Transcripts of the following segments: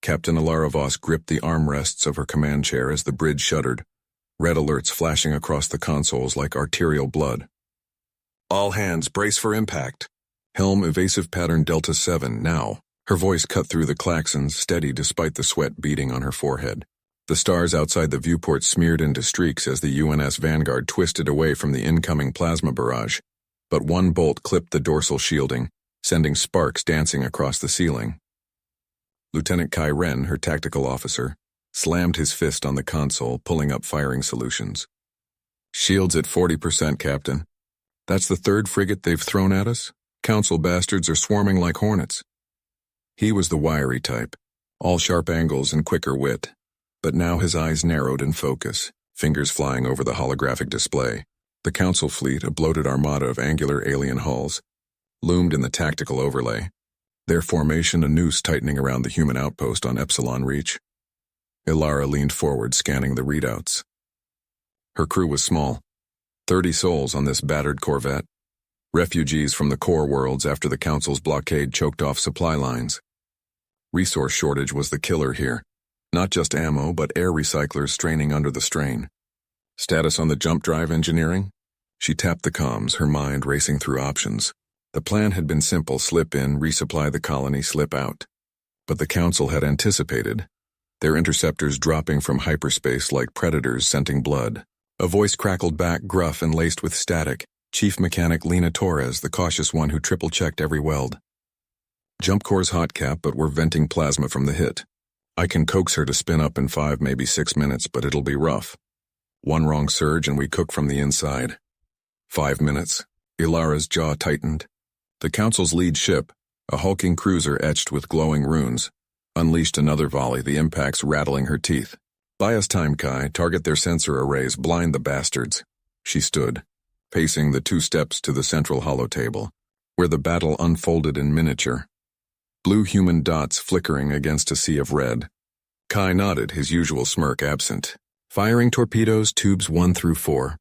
Captain Alara Voss gripped the armrests of her command chair as the bridge shuddered, red alerts flashing across the consoles like arterial blood. All hands, brace for impact. Helm evasive pattern Delta 7, now. Her voice cut through the klaxons, steady despite the sweat beading on her forehead. The stars outside the viewport smeared into streaks as the UNS Vanguard twisted away from the incoming plasma barrage, but one bolt clipped the dorsal shielding, sending sparks dancing across the ceiling. Lieutenant Kai Ren, her tactical officer, slammed his fist on the console, pulling up firing solutions. Shields at 40%, Captain. That's the third frigate they've thrown at us. Council bastards are swarming like hornets. He was the wiry type, all sharp angles and quicker wit, but now his eyes narrowed in focus, fingers flying over the holographic display. The Council fleet, a bloated armada of angular alien hulls, loomed in the tactical overlay, their formation a noose tightening around the human outpost on Epsilon Reach. Ilara leaned forward, scanning the readouts. Her crew was small, 30 souls on this battered corvette, refugees from the core worlds after the Council's blockade choked off supply lines. Resource shortage was the killer here, not just ammo but air recyclers straining under the strain. Status on the jump drive engineering? She tapped the comms, her mind racing through options. The plan had been simple: slip in, resupply the colony, slip out. But the Council had anticipated, their interceptors dropping from hyperspace like predators scenting blood. A voice crackled back, gruff and laced with static. Chief Mechanic Lena Torres, the cautious one who triple-checked every weld. Jump core's hot cap, but we're venting plasma from the hit. I can coax her to spin up in 5, maybe 6 minutes, but it'll be rough. One wrong surge and we cook from the inside. 5 minutes. Ilara's jaw tightened. The Council's lead ship, a hulking cruiser etched with glowing runes, unleashed another volley, the impacts rattling her teeth. Buy us time, Kai. Target their sensor arrays. Blind the bastards. She stood, pacing the 2 steps to the central holotable, where the battle unfolded in miniature. Blue human dots flickering against a sea of red. Kai nodded, his usual smirk absent. Firing torpedoes, tubes 1 through 4.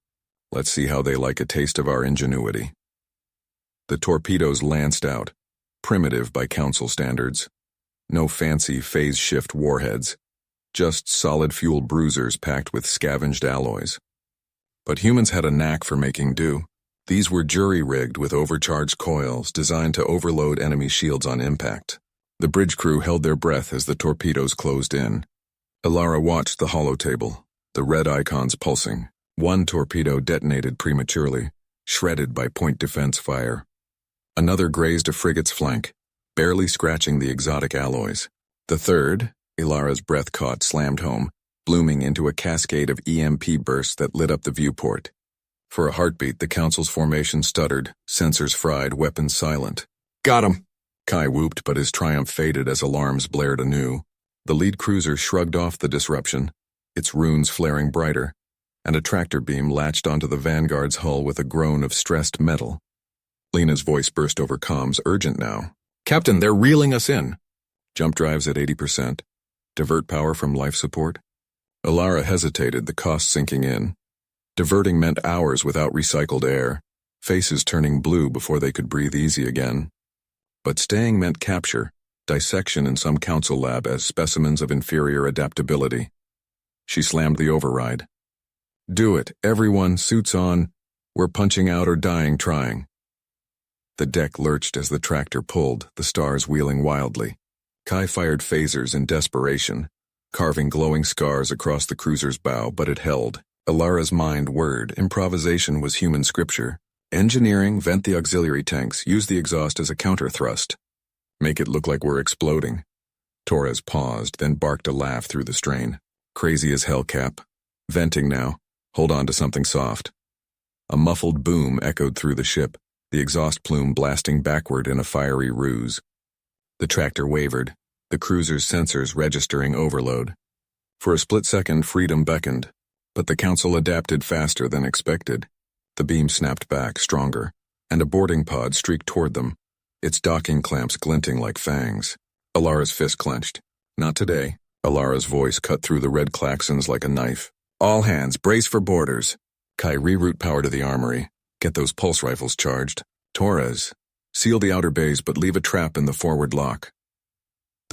Let's see how they like a taste of our ingenuity. The torpedoes lanced out, primitive by Council standards. No fancy phase shift warheads, just solid fuel bruisers packed with scavenged alloys. But humans had a knack for making do. These were jury-rigged with overcharged coils designed to overload enemy shields on impact. The bridge crew held their breath as the torpedoes closed in. Ilara watched the holotable, the red icons pulsing. One torpedo detonated prematurely, shredded by point defense fire. Another grazed a frigate's flank, barely scratching the exotic alloys. The third, Ilara's breath caught, slammed home, blooming into a cascade of EMP bursts that lit up the viewport. For a heartbeat, the Council's formation stuttered, sensors fried, weapons silent. Got him! Kai whooped, but his triumph faded as alarms blared anew. The lead cruiser shrugged off the disruption, its runes flaring brighter, and a tractor beam latched onto the Vanguard's hull with a groan of stressed metal. Lena's voice burst over comms, urgent now. Captain, they're reeling us in. Jump drives at 80%. Divert power from life support. Ilara hesitated, the cost sinking in. Diverting meant hours without recycled air, faces turning blue before they could breathe easy again. But staying meant capture, dissection in some Council lab as specimens of inferior adaptability. She slammed the override. Do it, everyone, suits on. We're punching out or dying trying. The deck lurched as the tractor pulled, the stars wheeling wildly. Kai fired phasers in desperation, carving glowing scars across the cruiser's bow, but it held. Ilara's mind whirred. Improvisation was human scripture. Engineering, vent the auxiliary tanks, use the exhaust as a counter-thrust. Make it look like we're exploding. Torres paused, then barked a laugh through the strain. Crazy as hell, Cap. Venting now. Hold on to something soft. A muffled boom echoed through the ship, the exhaust plume blasting backward in a fiery ruse. The tractor wavered, the cruiser's sensors registering overload. For a split second, freedom beckoned, but the Council adapted faster than expected. The beam snapped back, stronger, and a boarding pod streaked toward them, its docking clamps glinting like fangs. Ilara's fist clenched. Not today. Ilara's voice cut through the red klaxons like a knife. All hands, brace for boarders. Kai, reroute power to the armory. Get those pulse rifles charged. Torres, seal the outer bays but leave a trap in the forward lock.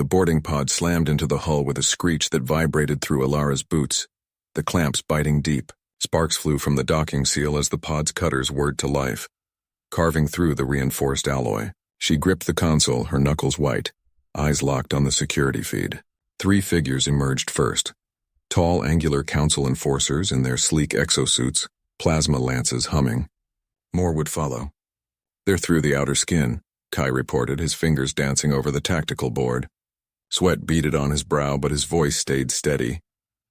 The boarding pod slammed into the hull with a screech that vibrated through Alara's boots, the clamps biting deep. Sparks flew from the docking seal as the pod's cutters whirred to life, carving through the reinforced alloy. She gripped the console, her knuckles white, eyes locked on the security feed. 3 figures emerged first. Tall, angular council enforcers in their sleek exosuits, plasma lances humming. More would follow. "They're through the outer skin," Kai reported, his fingers dancing over the tactical board. Sweat beaded on his brow, but his voice stayed steady,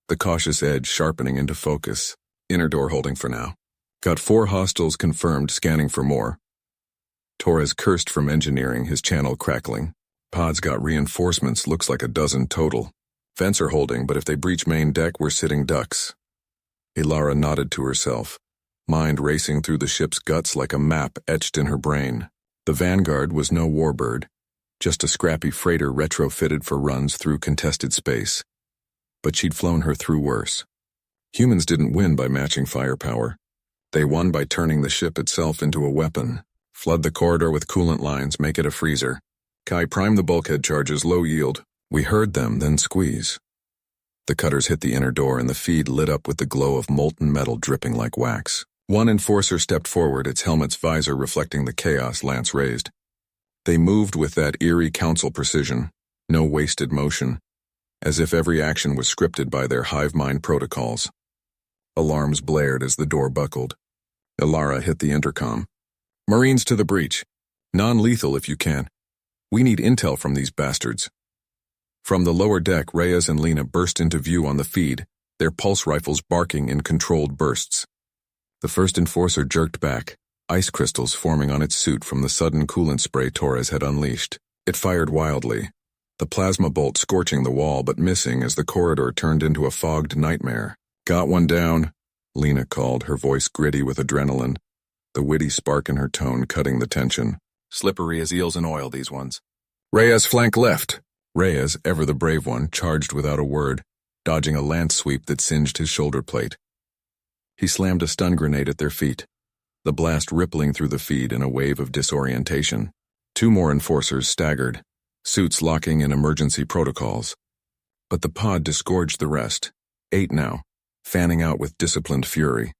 the cautious edge sharpening into focus. "Inner door holding for now. Got 4 hostiles confirmed, scanning for more." Torres cursed from engineering, his channel crackling. "Pod's got reinforcements, looks like a dozen total. Vents are holding, but if they breach main deck, we're sitting ducks." Alara nodded to herself, mind racing through the ship's guts like a map etched in her brain. The Vanguard was no warbird, just a scrappy freighter retrofitted for runs through contested space. But she'd flown her through worse. Humans didn't win by matching firepower. They won by turning the ship itself into a weapon. Flood the corridor with coolant lines, make it a freezer. Kai, prime the bulkhead charges, low yield. We heard them, then squeeze. The cutters hit the inner door and the feed lit up with the glow of molten metal dripping like wax. One enforcer stepped forward, its helmet's visor reflecting the chaos, lance raised. They moved with that eerie council precision, no wasted motion, as if every action was scripted by their hive mind protocols. Alarms blared as the door buckled. Alara hit the intercom. "Marines to the breach. Non-lethal if you can. We need intel from these bastards." From the lower deck, Reyes and Lena burst into view on the feed, their pulse rifles barking in controlled bursts. The first enforcer jerked back, ice crystals forming on its suit from the sudden coolant spray Torres had unleashed. It fired wildly, the plasma bolt scorching the wall but missing as the corridor turned into a fogged nightmare. "Got one down," Lena called, her voice gritty with adrenaline, the witty spark in her tone cutting the tension. "Slippery as eels in oil, these ones." "Reyes, flank left." Reyes, ever the brave one, charged without a word, dodging a lance sweep that singed his shoulder plate. He slammed a stun grenade at their feet, the blast rippling through the feed in a wave of disorientation. 2 more enforcers staggered, suits locking in emergency protocols. But the pod disgorged the rest, 8 now, fanning out with disciplined fury.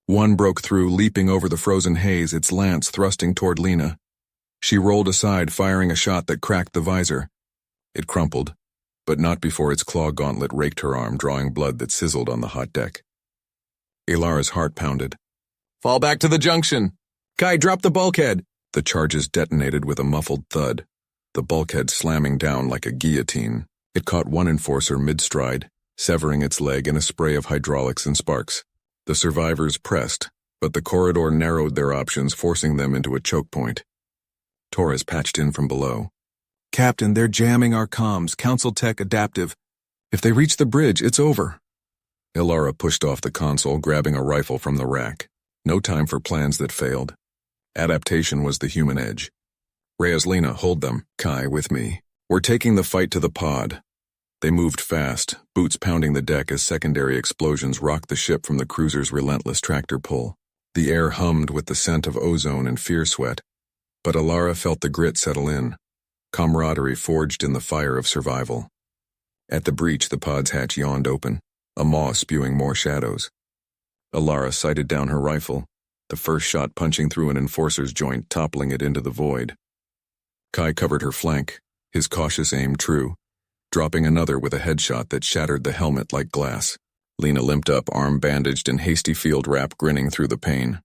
One broke through, leaping over the frozen haze, its lance thrusting toward Lena. She rolled aside, firing a shot that cracked the visor. It crumpled, but not before its claw gauntlet raked her arm, drawing blood that sizzled on the hot deck. Alara's heart pounded. "Fall back to the junction! Kai, drop the bulkhead!" The charges detonated with a muffled thud, the bulkhead slamming down like a guillotine. It caught one enforcer mid-stride, severing its leg in a spray of hydraulics and sparks. The survivors pressed, but the corridor narrowed their options, forcing them into a choke point. Torres patched in from below. "Captain, they're jamming our comms, Council Tech adaptive. If they reach the bridge, it's over." Alara pushed off the console, grabbing a rifle from the rack. No time for plans that failed. Adaptation was the human edge. "Reyes, Lena, hold them. Kai, with me. We're taking the fight to the pod." They moved fast, boots pounding the deck as secondary explosions rocked the ship from the cruiser's relentless tractor pull. The air hummed with the scent of ozone and fear sweat, but Alara felt the grit settle in, camaraderie forged in the fire of survival. At the breach, the pod's hatch yawned open, a maw spewing more shadows. Alara sighted down her rifle, the first shot punching through an enforcer's joint, toppling it into the void. Kai covered her flank, his cautious aim true, dropping another with a headshot that shattered the helmet like glass. Lena limped up, arm bandaged and hasty field wrap, grinning through the pain.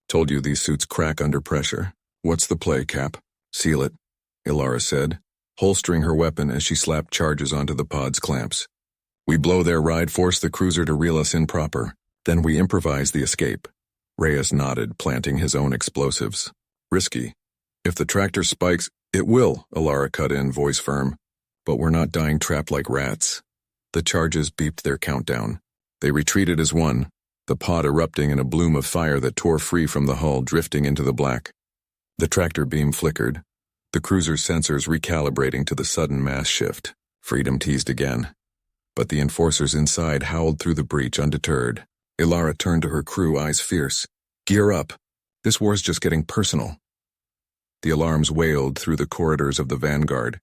"Told you these suits crack under pressure. What's the play, Cap?" "Seal it," Alara said, holstering her weapon as she slapped charges onto the pod's clamps. "We blow their ride, force the cruiser to reel us in proper. Then we improvise the escape." Reyes nodded, planting his own explosives. "Risky. If the tractor spikes, it will," Alara cut in, voice firm. "But we're not dying trapped like rats." The charges beeped their countdown. They retreated as one, the pod erupting in a bloom of fire that tore free from the hull, drifting into the black. The tractor beam flickered, the cruiser's sensors recalibrating to the sudden mass shift. Freedom teased again. But the enforcers inside howled through the breach undeterred. Alara turned to her crew, eyes fierce. "Gear up. This war's just getting personal." The alarms wailed through the corridors of the Vanguard,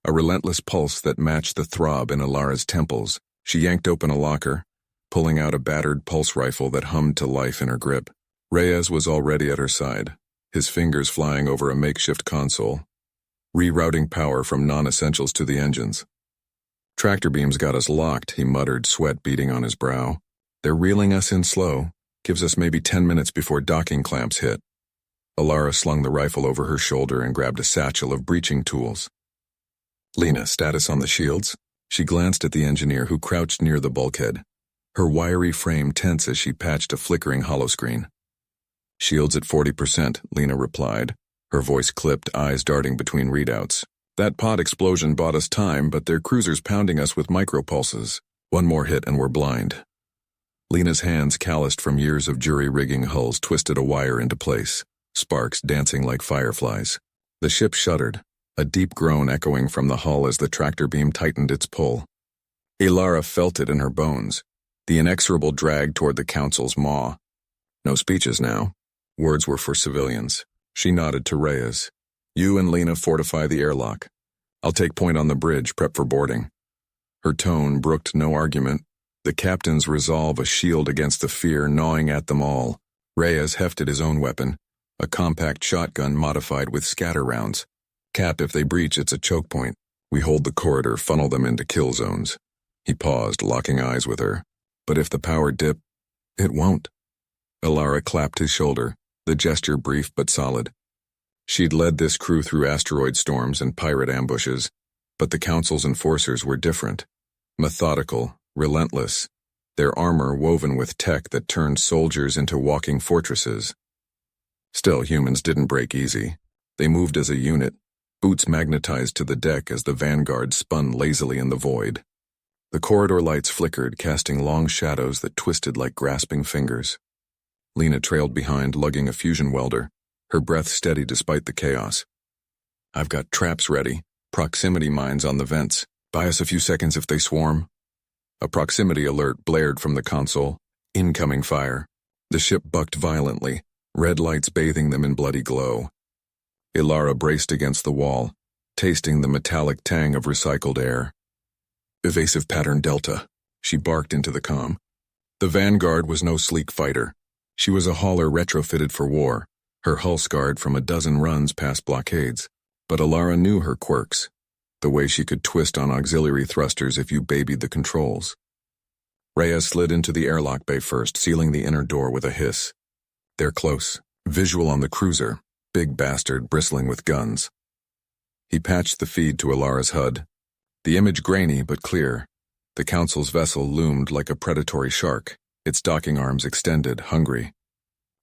a relentless pulse that matched the throb in Alara's temples. She yanked open a locker, pulling out a battered pulse rifle that hummed to life in her grip. Reyes was already at her side, his fingers flying over a makeshift console, rerouting power from non-essentials to the engines. Tractor beams got us locked, he muttered, sweat beading on his brow. They're reeling us in slow, gives us maybe 10 minutes before docking clamps hit. Alara slung the rifle over her shoulder and grabbed a satchel of breaching tools. Lena, status on the shields? She glanced at the engineer who crouched near the bulkhead, her wiry frame tense as she patched a flickering holoscreen. Shields at 40%, Lena replied, her voice clipped, eyes darting between readouts. That pod explosion bought us time, but their cruiser's pounding us with micropulses. One more hit and we're blind. Lena's hands, calloused from years of jury-rigging hulls, twisted a wire into place, sparks dancing like fireflies. The ship shuddered, a deep groan echoing from the hull as the tractor beam tightened its pull. Alara felt it in her bones, the inexorable drag toward the Council's maw. No speeches now. Words were for civilians. She nodded to Reyes. You and Lena fortify the airlock. I'll take point on the bridge, prep for boarding. Her tone brooked no argument, the captain's resolve a shield against the fear gnawing at them all. Reyes hefted his own weapon, a compact shotgun modified with scatter rounds. Cap, if they breach, it's a choke point. We hold the corridor, funnel them into kill zones. He paused, locking eyes with her. But if the power dip, it won't. Alara clapped his shoulder, the gesture brief but solid. She'd led this crew through asteroid storms and pirate ambushes, but the Council's enforcers were different. Methodical, relentless, their armor woven with tech that turned soldiers into walking fortresses. Still, humans didn't break easy. They moved as a unit, boots magnetized to the deck as the vanguard spun lazily in the void. The corridor lights flickered, casting long shadows that twisted like grasping fingers. Lena trailed behind, lugging a fusion welder, her breath steady despite the chaos. I've got traps ready, proximity mines on the vents. Buy us a few seconds if they swarm. A proximity alert blared from the console. Incoming fire. The ship bucked violently, red lights bathing them in bloody glow. Alara braced against the wall, tasting the metallic tang of recycled air. Evasive pattern Delta, she barked into the comm. The Vanguard was no sleek fighter. She was a hauler retrofitted for war, her hull scarred from a dozen runs past blockades. But Alara knew her quirks, the way she could twist on auxiliary thrusters if you babied the controls. Reyes slid into the airlock bay first, sealing the inner door with a hiss. They're close, visual on the cruiser, big bastard bristling with guns. He patched the feed to Alara's HUD. The image grainy but clear. The Council's vessel loomed like a predatory shark, its docking arms extended, hungry.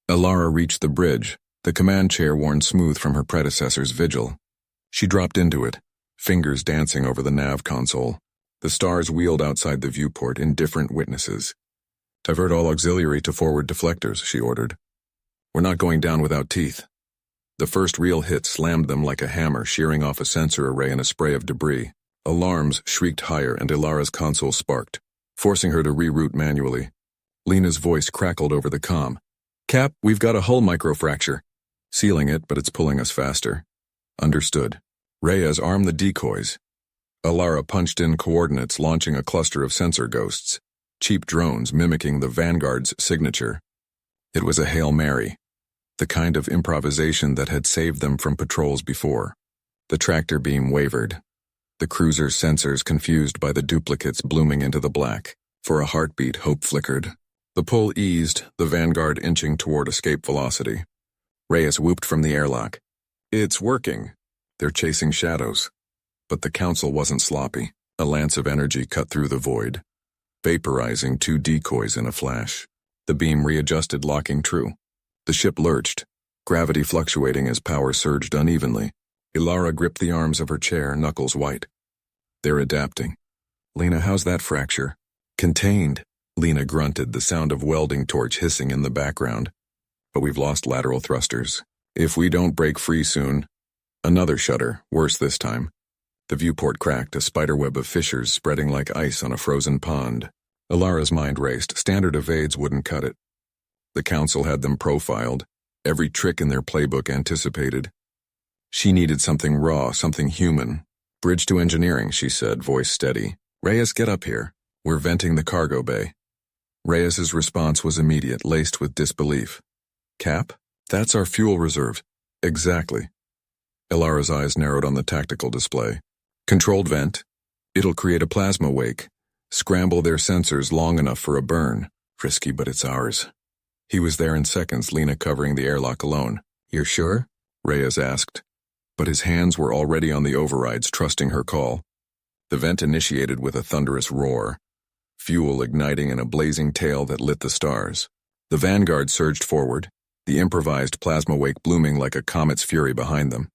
Alara reached the bridge, the command chair worn smooth from her predecessor's vigil. She dropped into it, fingers dancing over the nav console. The stars wheeled outside the viewport, indifferent witnesses. Divert all auxiliary to forward deflectors, she ordered. We're not going down without teeth. The first real hit slammed them like a hammer, shearing off a sensor array in a spray of debris. Alarms shrieked higher and Alara's console sparked, forcing her to reroute manually. Lena's voice crackled over the comm. Cap, we've got a hull microfracture. Sealing it, but it's pulling us faster. Understood. Reyes, arm the decoys. Alara punched in coordinates, launching a cluster of sensor ghosts, cheap drones mimicking the Vanguard's signature. It was a Hail Mary, the kind of improvisation that had saved them from patrols before. The tractor beam wavered, the cruiser's sensors confused by the duplicates blooming into the black. For a heartbeat, hope flickered. The pull eased, the Vanguard inching toward escape velocity. Reyes whooped from the airlock. It's working. They're chasing shadows. But the Council wasn't sloppy. A lance of energy cut through the void, vaporizing two decoys in a flash. The beam readjusted, locking true. The ship lurched, gravity fluctuating as power surged unevenly. Alara gripped the arms of her chair, knuckles white. They're adapting. Lena, how's that fracture? Contained, Lena grunted, the sound of welding torch hissing in the background. But we've lost lateral thrusters. If we don't break free soon. Another shudder, worse this time. The viewport cracked, a spiderweb of fissures spreading like ice on a frozen pond. Alara's mind raced. Standard evades wouldn't cut it. The Council had them profiled, every trick in their playbook anticipated. She needed something raw, something human, Bridge to engineering, she said, voice steady. Reyes, get up here. We're venting the cargo bay. Reyes's response was immediate, laced with disbelief. Cap? That's our fuel reserve. Exactly. Ilara's eyes narrowed on the tactical display. Controlled vent. It'll create a plasma wake. Scramble their sensors long enough for a burn. Risky, but it's ours. He was there in seconds, Lena covering the airlock alone. You're sure? Reyes asked. But his hands were already on the overrides, trusting her call. The vent initiated with a thunderous roar, fuel igniting in a blazing tail that lit the stars. The Vanguard surged forward, the improvised plasma wake blooming like a comet's fury behind them.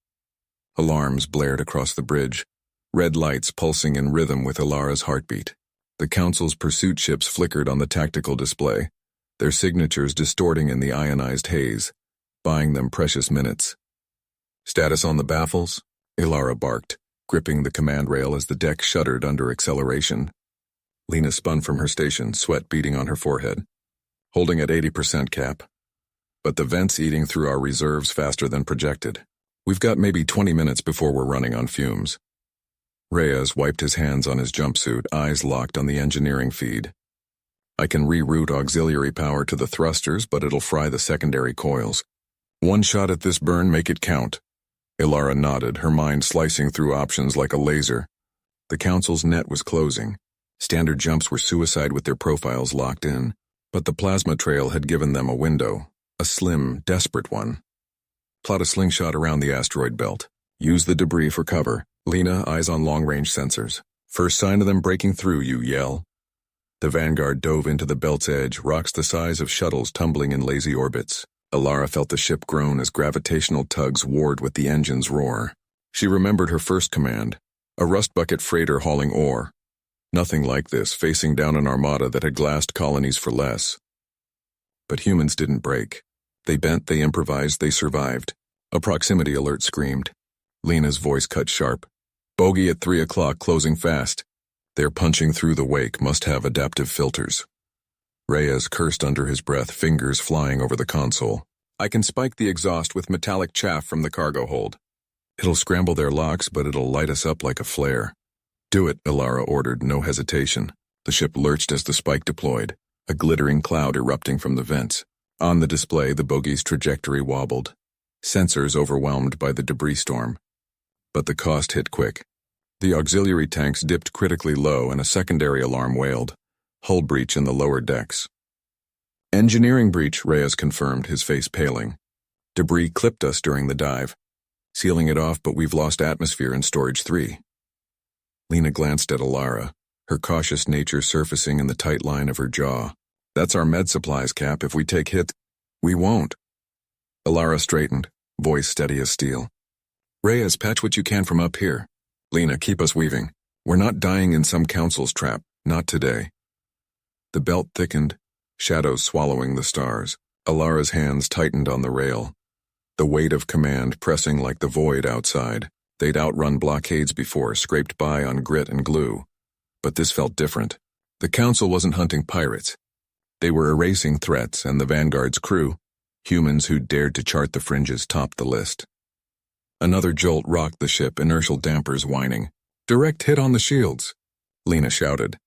Alarms blared across the bridge, red lights pulsing in rhythm with Ilara's heartbeat. The Council's pursuit ships flickered on the tactical display, their signatures distorting in the ionized haze, buying them precious minutes. Status on the baffles? Ilara barked, gripping the command rail as the deck shuddered under acceleration. Lena spun from her station, sweat beading on her forehead. Holding at 80%, Cap. But the vent's eating through our reserves faster than projected. We've got maybe 20 minutes before we're running on fumes. Reyes wiped his hands on his jumpsuit, eyes locked on the engineering feed. I can reroute auxiliary power to the thrusters, but it'll fry the secondary coils. One shot at this burn, make it count. Ilara nodded, her mind slicing through options like a laser. The Council's net was closing. Standard jumps were suicide with their profiles locked in, but the plasma trail had given them a window, a slim, desperate one. Plot a slingshot around the asteroid belt. Use the debris for cover. Lena, eyes on long-range sensors. First sign of them breaking through, you yell. The Vanguard dove into the belt's edge, rocks the size of shuttles tumbling in lazy orbits. Ilara felt the ship groan as gravitational tugs warred with the engine's roar. She remembered her first command, a rust bucket freighter hauling ore. Nothing like this, facing down an armada that had glassed colonies for less. But humans didn't break. They bent, they improvised, they survived. A proximity alert screamed. Lena's voice cut sharp. Bogey at 3 o'clock, closing fast. They're punching through the wake, must have adaptive filters. Reyes cursed under his breath, fingers flying over the console. I can spike the exhaust with metallic chaff from the cargo hold. It'll scramble their locks, but it'll light us up like a flare. Do it, Ilara ordered, no hesitation. The ship lurched as the spike deployed, a glittering cloud erupting from the vents. On the display, the bogey's trajectory wobbled, sensors overwhelmed by the debris storm. But the cost hit quick. The auxiliary tanks dipped critically low and a secondary alarm wailed. Hull breach in the lower decks. Engineering breach, Reyes confirmed, his face paling. Debris clipped us during the dive, sealing it off, but we've lost atmosphere in storage 3. Lena glanced at Ilara, her cautious nature surfacing in the tight line of her jaw. That's our med supplies, Cap. If we take hit, we won't. Ilara straightened, voice steady as steel. Reyes, patch what you can from up here. Lena, keep us weaving. We're not dying in some council's trap, not today. The belt thickened, shadows swallowing the stars. Ilara's hands tightened on the rail, the weight of command pressing like the void outside. They'd outrun blockades before, scraped by on grit and glue. But this felt different. The Council wasn't hunting pirates. They were erasing threats, and the Vanguard's crew, humans who dared to chart the fringes, topped the list. Another jolt rocked the ship, inertial dampers whining. Direct hit on the shields, Lena shouted.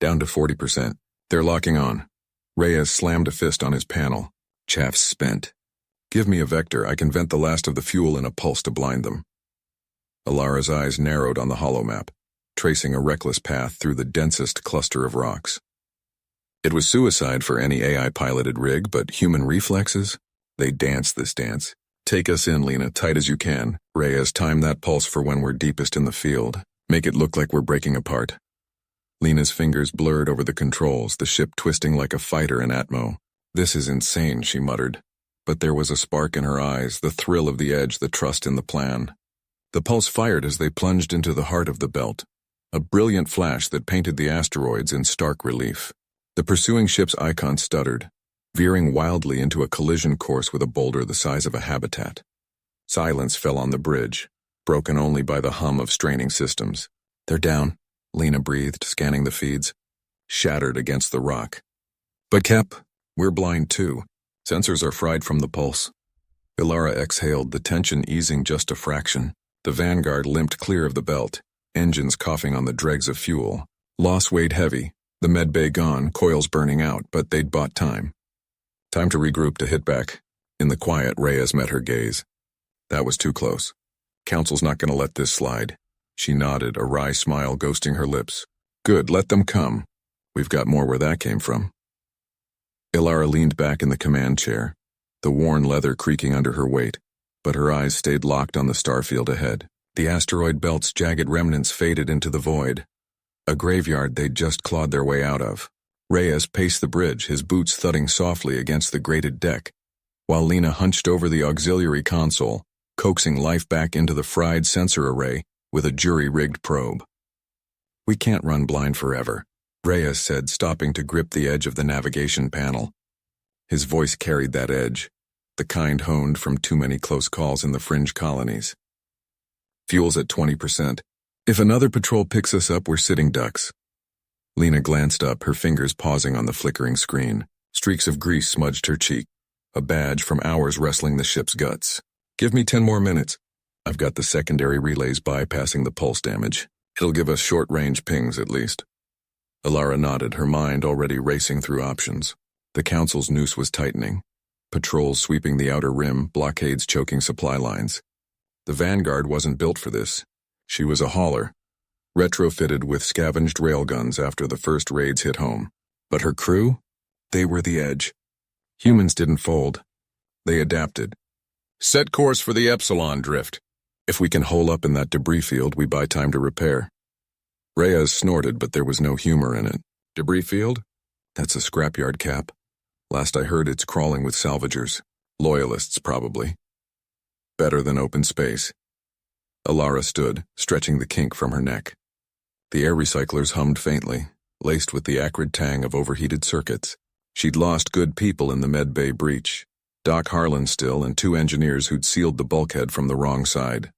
Down to 40%. They're locking on. Reyes slammed a fist on his panel. Chaff's spent. Give me a vector. I can vent the last of the fuel in a pulse to blind them. Ilara's eyes narrowed on the holomap, tracing a reckless path through the densest cluster of rocks. It was suicide for any AI-piloted rig, but human reflexes? They dance this dance. Take us in, Lena, tight as you can. Reyes, time that pulse for when we're deepest in the field. Make it look like we're breaking apart. Lena's fingers blurred over the controls, the ship twisting like a fighter in Atmo. This is insane, she muttered. But there was a spark in her eyes, the thrill of the edge, the trust in the plan. The pulse fired as they plunged into the heart of the belt, a brilliant flash that painted the asteroids in stark relief. The pursuing ship's icon stuttered, veering wildly into a collision course with a boulder the size of a habitat. Silence fell on the bridge, broken only by the hum of straining systems. They're down, Lena breathed, scanning the feeds. Shattered against the rock. But Cap, we're blind too. Sensors are fried from the pulse. Ilara exhaled, the tension easing just a fraction. The Vanguard limped clear of the belt, engines coughing on the dregs of fuel. Loss weighed heavy, the med bay gone, coils burning out, but they'd bought time. Time to regroup to hit back. In the quiet, Reyes met her gaze. That was too close. Council's not going to let this slide. She nodded, a wry smile ghosting her lips. Good, let them come. We've got more where that came from. Ilara leaned back in the command chair, the worn leather creaking under her weight, but her eyes stayed locked on the starfield ahead. The asteroid belt's jagged remnants faded into the void, a graveyard they'd just clawed their way out of. Reyes paced the bridge, his boots thudding softly against the grated deck, while Lena hunched over the auxiliary console, coaxing life back into the fried sensor array with a jury-rigged probe. We can't run blind forever, Reyes said, stopping to grip the edge of the navigation panel. His voice carried that edge, the kind honed from too many close calls in the fringe colonies. Fuel's at 20%. If another patrol picks us up, we're sitting ducks. Lena glanced up, her fingers pausing on the flickering screen. Streaks of grease smudged her cheek, a badge from hours wrestling the ship's guts. Give me 10 more minutes. I've got the secondary relays bypassing the pulse damage. It'll give us short-range pings, at least. Ilara nodded, her mind already racing through options. The Council's noose was tightening. Patrols sweeping the outer rim, blockades choking supply lines. The Vanguard wasn't built for this. She was a hauler, retrofitted with scavenged railguns after the first raids hit home. But her crew? They were the edge. Humans didn't fold. They adapted. Set course for the Epsilon drift. If we can hole up in that debris field, we buy time to repair. Reyes snorted, but there was no humor in it. Debris field? That's a scrapyard, Cap. Last I heard, it's crawling with salvagers. Loyalists, probably. Better than open space. Ilara stood, stretching the kink from her neck. The air recyclers hummed faintly, laced with the acrid tang of overheated circuits. She'd lost good people in the med bay breach. Doc Harlan still, and 2 engineers who'd sealed the bulkhead from the wrong side.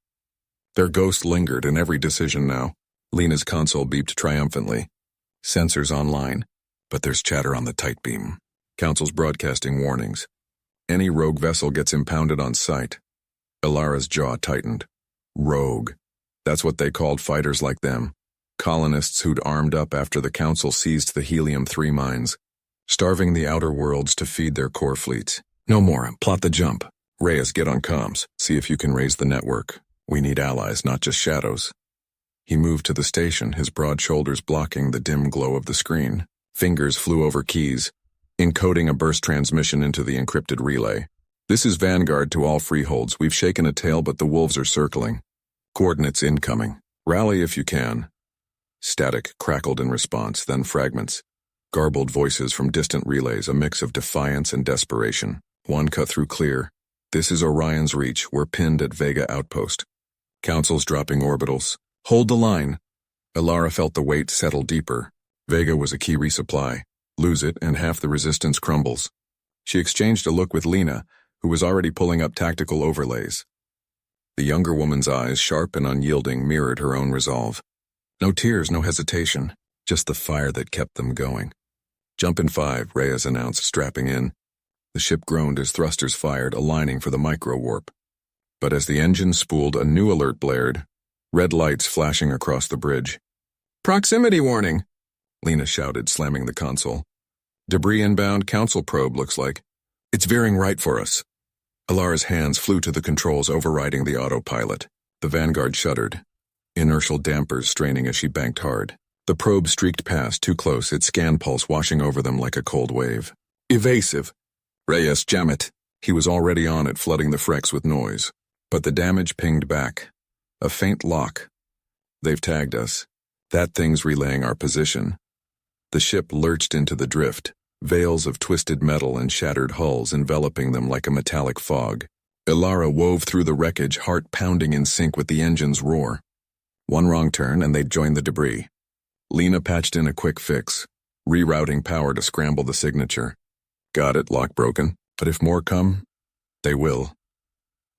Their ghost lingered in every decision now. Lena's console beeped triumphantly. Sensors online, but there's chatter on the tight beam. Council's broadcasting warnings. Any rogue vessel gets impounded on sight. Ilara's jaw tightened. Rogue. That's what they called fighters like them. Colonists who'd armed up after the Council seized the Helium-3 mines, starving the outer worlds to feed their core fleets. No more. Plot the jump. Reyes, get on comms. See if you can raise the network. We need allies, not just shadows. He moved to the station, his broad shoulders blocking the dim glow of the screen. Fingers flew over keys, encoding a burst transmission into the encrypted relay. This is Vanguard to all freeholds. We've shaken a tail, but the wolves are circling. Coordinates incoming. Rally if you can. Static crackled in response, then fragments. Garbled voices from distant relays, a mix of defiance and desperation. One cut through clear. This is Orion's Reach. We're pinned at Vega Outpost. Council's dropping orbitals. Hold the line. Ilara felt the weight settle deeper. Vega was a key resupply. Lose it, and half the resistance crumbles. She exchanged a look with Lena, who was already pulling up tactical overlays. The younger woman's eyes, sharp and unyielding, mirrored her own resolve. No tears, no hesitation, just the fire that kept them going. Jump in 5, Reyes announced, strapping in. The ship groaned as thrusters fired, aligning for the micro-warp. But as the engine spooled, a new alert blared, red lights flashing across the bridge. Proximity warning, Lena shouted, slamming the console. Debris inbound, Council probe, looks like. It's veering right for us. Ilara's hands flew to the controls, overriding the autopilot. The Vanguard shuddered, inertial dampers straining as she banked hard. The probe streaked past, too close, its scan pulse washing over them like a cold wave. Evasive. Reyes, jam it. He was already on it, flooding the Frex with noise. But the damage pinged back. A faint lock. They've tagged us. That thing's relaying our position. The ship lurched into the drift, veils of twisted metal and shattered hulls enveloping them like a metallic fog. Ilara wove through the wreckage, heart pounding in sync with the engine's roar. One wrong turn and they'd join the debris. Lena patched in a quick fix, rerouting power to scramble the signature. Got it, lock broken. But if more come, they will.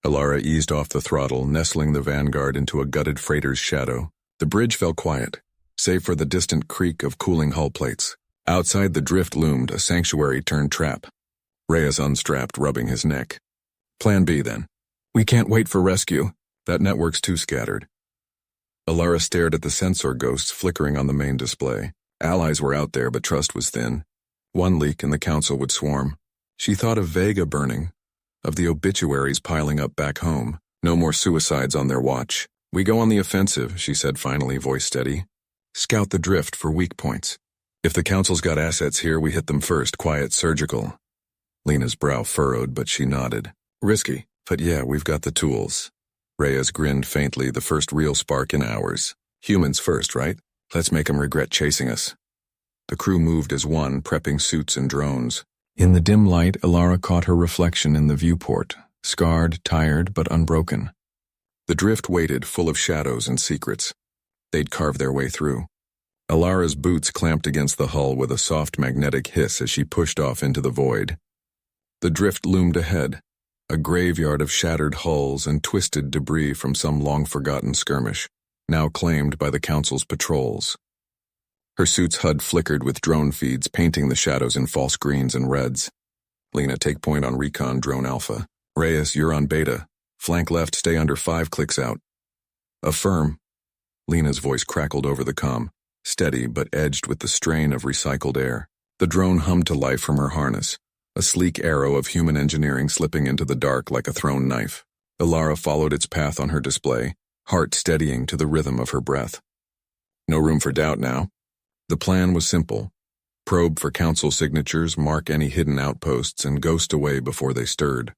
Ilara eased off the throttle, nestling the Vanguard into a gutted freighter's shadow. The bridge fell quiet, save for the distant creak of cooling hull plates. Outside the drift loomed, a sanctuary turned trap. Reyes unstrapped, rubbing his neck. Plan B, then. We can't wait for rescue. That network's too scattered. Alara stared at the sensor ghosts flickering on the main display. Allies were out there, but trust was thin. One leak and the council would swarm. She thought of Vega burning, of the obituaries piling up back home. No more suicides on their watch. We go on the offensive, she said finally, voice steady. Scout the drift for weak points. If the council's got assets here, we hit them first, quiet, surgical. Lena's brow furrowed, but she nodded. Risky, but yeah, we've got the tools. Reyes grinned faintly, the first real spark in hours. Humans first, right? Let's make them regret chasing us. The crew moved as one, prepping suits and drones. In the dim light, Alara caught her reflection in the viewport, scarred, tired, but unbroken. The drift waited, full of shadows and secrets. They'd carve their way through. Alara's boots clamped against the hull with a soft magnetic hiss as she pushed off into the void. The drift loomed ahead, a graveyard of shattered hulls and twisted debris from some long-forgotten skirmish, now claimed by the Council's patrols. Her suit's HUD flickered with drone feeds, painting the shadows in false greens and reds. Lena, take point on Recon Drone Alpha. Reyes, you're on Beta. Flank left, stay under 5 clicks out. Affirm. Lena's voice crackled over the comm, steady but edged with the strain of recycled air. The drone hummed to life from her harness, a sleek arrow of human engineering slipping into the dark like a thrown knife. Alara followed its path on her display, heart steadying to the rhythm of her breath. No room for doubt now. The plan was simple. Probe for council signatures, mark any hidden outposts, and ghost away before they stirred.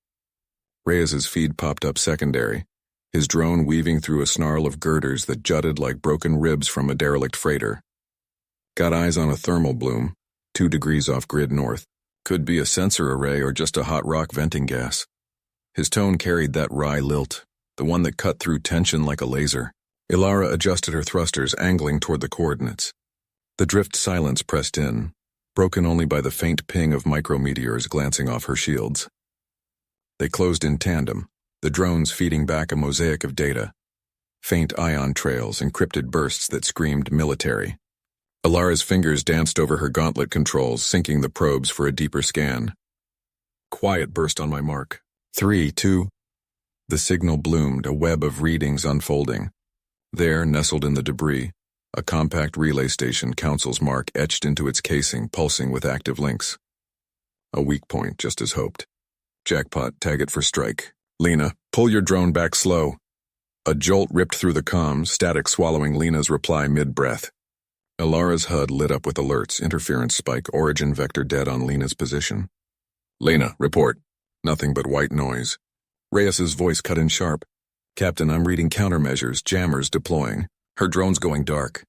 Reyes's feed popped up secondary, his drone weaving through a snarl of girders that jutted like broken ribs from a derelict freighter. Got eyes on a thermal bloom, 2 degrees off grid north. Could be a sensor array or just a hot rock venting gas. His tone carried that wry lilt, the one that cut through tension like a laser. Alara adjusted her thrusters, angling toward the coordinates. The drift silence pressed in, broken only by the faint ping of micrometeors glancing off her shields. They closed in tandem, the drones feeding back a mosaic of data. Faint ion trails, encrypted bursts that screamed military. Alara's fingers danced over her gauntlet controls, syncing the probes for a deeper scan. Quiet burst on my mark. 3, 2. The signal bloomed, a web of readings unfolding. There, nestled in the debris, a compact relay station, Council's mark etched into its casing, pulsing with active links. A weak point, just as hoped. Jackpot, tag it for strike. Lena, pull your drone back slow. A jolt ripped through the comms, static swallowing Lena's reply mid-breath. Alara's HUD lit up with alerts, interference spike, origin vector dead on Lena's position. Lena, report. Nothing but white noise. Reyes's voice cut in sharp. Captain, I'm reading countermeasures, jammers deploying. Her drone's going dark.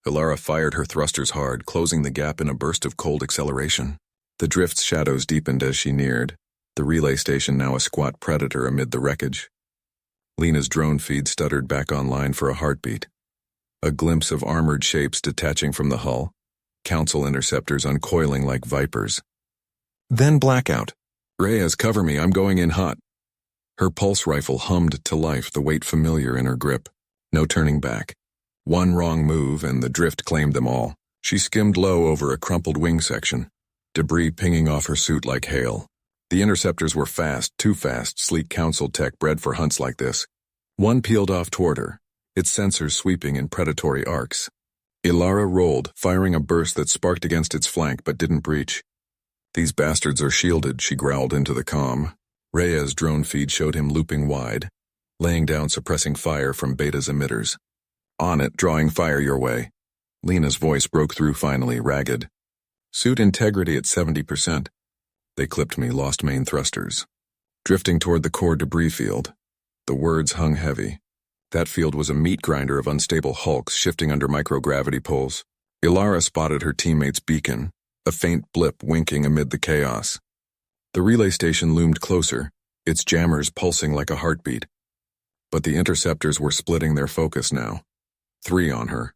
Alara fired her thrusters hard, closing the gap in a burst of cold acceleration. The drift's shadows deepened as she neared, the relay station now a squat predator amid the wreckage. Lena's drone feed stuttered back online for a heartbeat. A glimpse of armored shapes detaching from the hull, Council interceptors uncoiling like vipers. Then blackout. Reyes, cover me, I'm going in hot. Her pulse rifle hummed to life, the weight familiar in her grip. No turning back. One wrong move and the drift claimed them all. She skimmed low over a crumpled wing section, debris pinging off her suit like hail. The interceptors were fast, too fast, sleek Council tech bred for hunts like this. One peeled off toward her, its sensors sweeping in predatory arcs. Alara rolled, firing a burst that sparked against its flank but didn't breach. These bastards are shielded, she growled into the comm. Reyes' drone feed showed him looping wide, laying down suppressing fire from Beta's emitters. On it, drawing fire your way. Lena's voice broke through finally, ragged. Suit integrity at 70%. They clipped me, lost main thrusters. Drifting toward the core debris field. The words hung heavy. That field was a meat grinder of unstable hulks shifting under microgravity pulls. Alara spotted her teammate's beacon, a faint blip winking amid the chaos. The relay station loomed closer, its jammers pulsing like a heartbeat. But the interceptors were splitting their focus now. 3 on her.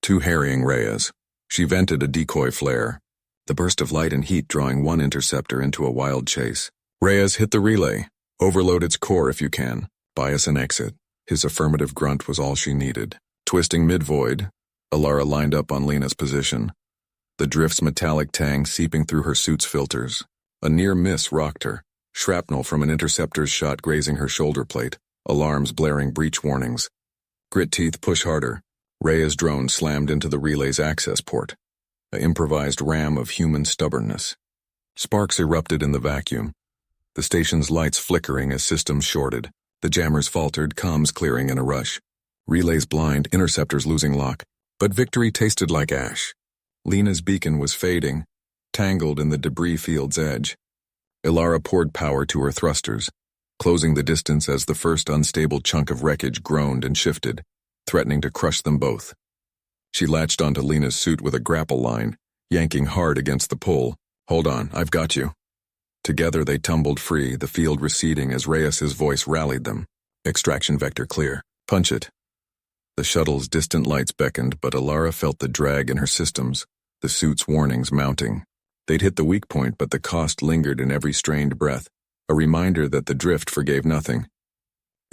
2 harrying Reyes. She vented a decoy flare, the burst of light and heat drawing one interceptor into a wild chase. Reyes, hit the relay. Overload its core if you can. Bias and exit. His affirmative grunt was all she needed. Twisting mid-void, Alara lined up on Lena's position. The drift's metallic tang seeping through her suit's filters. A near miss rocked her, shrapnel from an interceptor's shot grazing her shoulder plate, alarms blaring breach warnings. Grit teeth push harder. Rhea's drone slammed into the relay's access port, an improvised ram of human stubbornness. Sparks erupted in the vacuum, the station's lights flickering as systems shorted. The jammers faltered, comms clearing in a rush. Relays blind, interceptors losing lock. But victory tasted like ash. Lena's beacon was fading, tangled in the debris field's edge. Ilara poured power to her thrusters, closing the distance as the first unstable chunk of wreckage groaned and shifted, threatening to crush them both. She latched onto Lena's suit with a grapple line, yanking hard against the pull. "Hold on, I've got you." Together they tumbled free, the field receding as Reyes's voice rallied them. "Extraction vector clear. Punch it." The shuttle's distant lights beckoned, but Ilara felt the drag in her systems, the suit's warnings mounting. They'd hit the weak point, but the cost lingered in every strained breath, a reminder that the drift forgave nothing.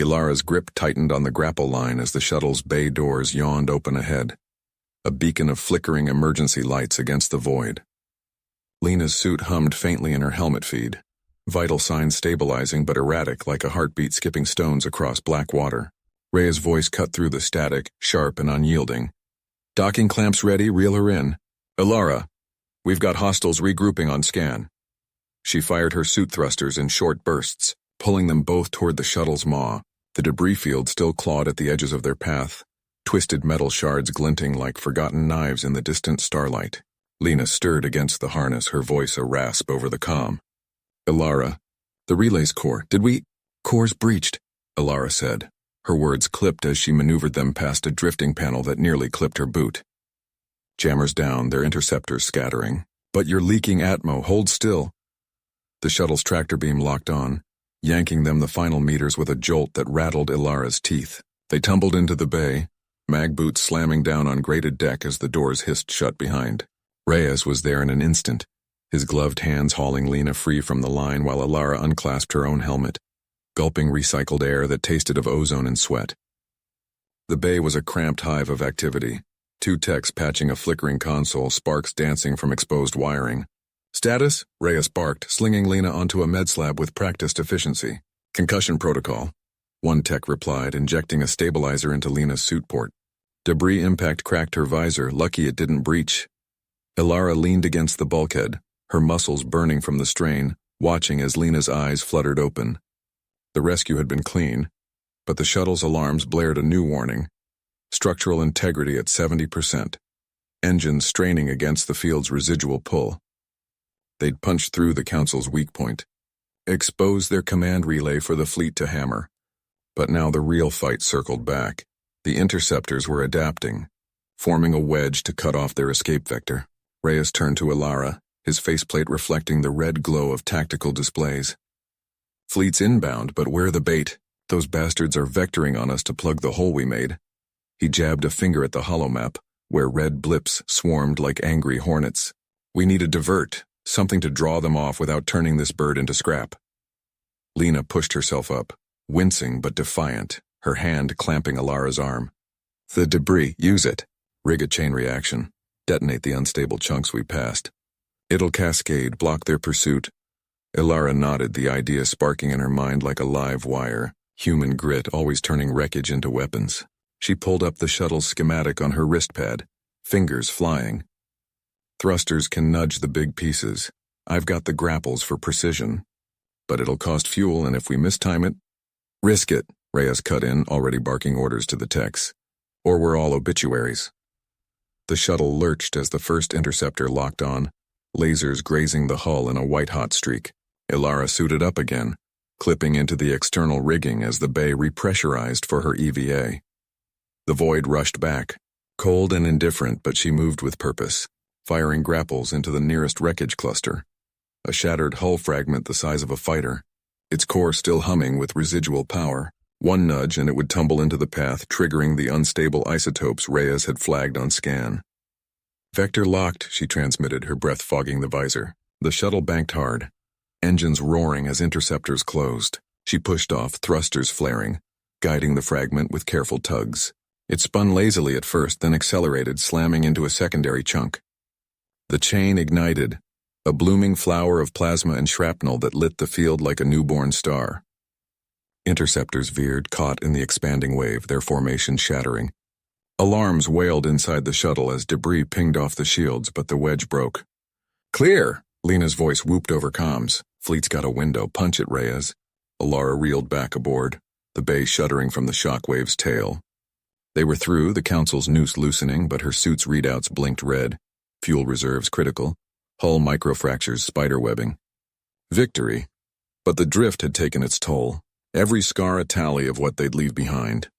Ilara's grip tightened on the grapple line as the shuttle's bay doors yawned open ahead, a beacon of flickering emergency lights against the void. Lena's suit hummed faintly in her helmet feed, vital signs stabilizing but erratic like a heartbeat skipping stones across black water. Rhea's voice cut through the static, sharp and unyielding. "Docking clamps ready, reel her in. Ilara, we've got hostiles regrouping on scan." She fired her suit thrusters in short bursts, pulling them both toward the shuttle's maw. The debris field still clawed at the edges of their path, twisted metal shards glinting like forgotten knives in the distant starlight. Lena stirred against the harness, her voice a rasp over the comm. "Ilara, the relay's core, Core's breached," Ilara said. Her words clipped as she maneuvered them past a drifting panel that nearly clipped her boot. "Jammers down, their interceptors scattering. But you're leaking atmo, hold still." The shuttle's tractor beam locked on, yanking them the final meters with a jolt that rattled Ilara's teeth. They tumbled into the bay, mag boots slamming down on grated deck as the doors hissed shut behind. Reyes was there in an instant, his gloved hands hauling Lena free from the line while Ilara unclasped her own helmet, gulping recycled air that tasted of ozone and sweat. The bay was a cramped hive of activity, two techs patching a flickering console, sparks dancing from exposed wiring. "Status?" Reyes barked, slinging Lena onto a med slab with practiced efficiency. "Concussion protocol," one tech replied, injecting a stabilizer into Lena's suit port. Debris impact cracked her visor, lucky it didn't breach. Ilara leaned against the bulkhead, her muscles burning from the strain, watching as Lena's eyes fluttered open. The rescue had been clean, but the shuttle's alarms blared a new warning. Structural integrity at 70%. Engines straining against the field's residual pull. They'd punched through the Council's weak point, exposed their command relay for the fleet to hammer. But now the real fight circled back. The interceptors were adapting, forming a wedge to cut off their escape vector. Reyes turned to Ilara, his faceplate reflecting the red glow of tactical displays. "Fleet's inbound, but where the bait? Those bastards are vectoring on us to plug the hole we made." He jabbed a finger at the holomap, where red blips swarmed like angry hornets. "We need a divert, something to draw them off without turning this bird into scrap." Lena pushed herself up, wincing but defiant, her hand clamping Ilara's arm. "The debris, use it. Rig a chain reaction. Detonate the unstable chunks we passed. It'll cascade, block their pursuit." Ilara nodded, the idea sparking in her mind like a live wire, human grit always turning wreckage into weapons. She pulled up the shuttle's schematic on her wrist pad, fingers flying. "Thrusters can nudge the big pieces. I've got the grapples for precision. But it'll cost fuel, and if we mistime it—" "Risk it," Reyes cut in, already barking orders to the techs. "Or we're all obituaries." The shuttle lurched as the first interceptor locked on, lasers grazing the hull in a white-hot streak. Ilara suited up again, clipping into the external rigging as the bay repressurized for her EVA. The void rushed back, cold and indifferent, but she moved with purpose, firing grapples into the nearest wreckage cluster, a shattered hull fragment the size of a fighter, its core still humming with residual power. One nudge and it would tumble into the path, triggering the unstable isotopes Reyes had flagged on scan. "Vector locked," she transmitted, her breath fogging the visor. The shuttle banked hard, engines roaring as interceptors closed. She pushed off, thrusters flaring, guiding the fragment with careful tugs. It spun lazily at first, then accelerated, slamming into a secondary chunk. The chain ignited, a blooming flower of plasma and shrapnel that lit the field like a newborn star. Interceptors veered, caught in the expanding wave, their formation shattering. Alarms wailed inside the shuttle as debris pinged off the shields, but the wedge broke. "Clear!" Lena's voice whooped over comms. "Fleet's got a window. Punch it, Reyes." Alara reeled back aboard, the bay shuddering from the shockwave's tail. They were through, the Council's noose loosening, but her suit's readouts blinked red. Fuel reserves critical. Hull microfractures spiderwebbing. Victory. But the drift had taken its toll. Every scar a tally of what they'd leave behind.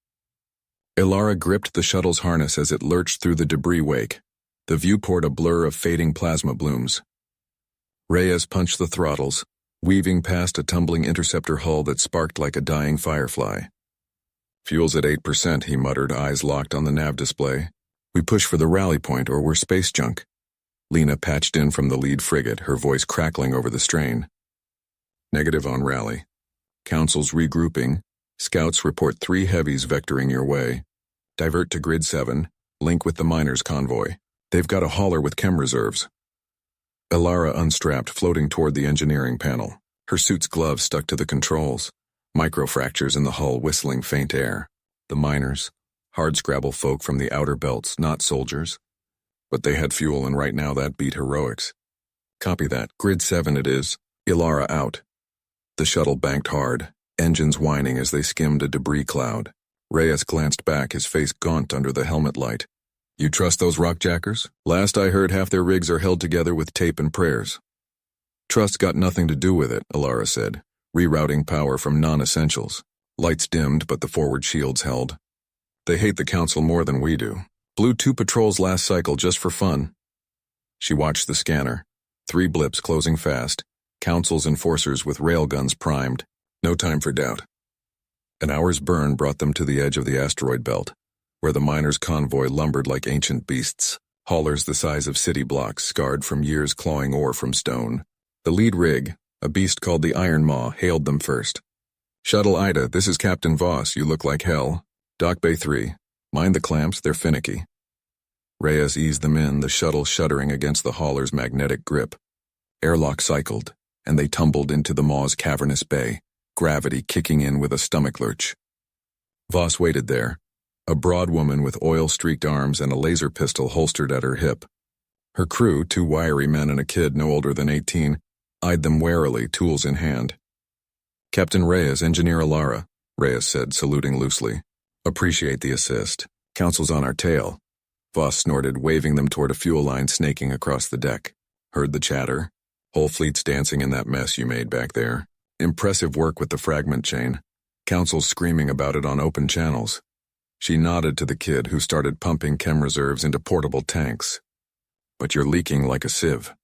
Alara gripped the shuttle's harness as it lurched through the debris wake, the viewport a blur of fading plasma blooms. Reyes punched the throttles, weaving past a tumbling interceptor hull that sparked like a dying firefly. "Fuel's at 8%, he muttered, eyes locked on the nav display. "We push for the rally point or we're space junk." Lena patched in from the lead frigate, her voice crackling over the strain. "Negative on rally. Council's regrouping. Scouts report 3 heavies vectoring your way. Divert to Grid 7, link with the miners' convoy. They've got a hauler with chem reserves." Alara unstrapped, floating toward the engineering panel. Her suit's gloves stuck to the controls. Microfractures in the hull whistling faint air. The miners, hardscrabble folk from the outer belts, not soldiers. But they had fuel, and right now that beat heroics. "Copy that. Grid 7 it is. Alara out." The shuttle banked hard, engines whining as they skimmed a debris cloud. Reyes glanced back, his face gaunt under the helmet light. "You trust those rockjackers? Last I heard, half their rigs are held together with tape and prayers." "Trust's got nothing to do with it," Alara said, rerouting power from non-essentials. Lights dimmed, but the forward shields held. "They hate the Council more than we do. Blew 2 patrols last cycle just for fun." She watched the scanner. 3 blips closing fast, Council's enforcers with railguns primed. No time for doubt. An hour's burn brought them to the edge of the asteroid belt, where the miners' convoy lumbered like ancient beasts, haulers the size of city blocks scarred from years clawing ore from stone. The lead rig, a beast called the Iron Maw, hailed them first. "Shuttle Ida, this is Captain Voss. You look like hell. Dock Bay 3. Mind the clamps, they're finicky." Reyes eased them in, the shuttle shuddering against the hauler's magnetic grip. Airlock cycled, and they tumbled into the Maw's cavernous bay, gravity kicking in with a stomach lurch. Voss waited there, a broad woman with oil-streaked arms and a laser pistol holstered at her hip. Her crew, 2 wiry men and a kid no older than 18, eyed them warily, tools in hand. "Captain Reyes, Engineer Alara," Reyes said, saluting loosely. "Appreciate the assist. Council's on our tail." Voss snorted, waving them toward a fuel line snaking across the deck. "Heard the chatter? Whole fleet's dancing in that mess you made back there. Impressive work with the fragment chain. Council's screaming about it on open channels." She nodded to the kid, who started pumping chem reserves into portable tanks. "But you're leaking like a sieve.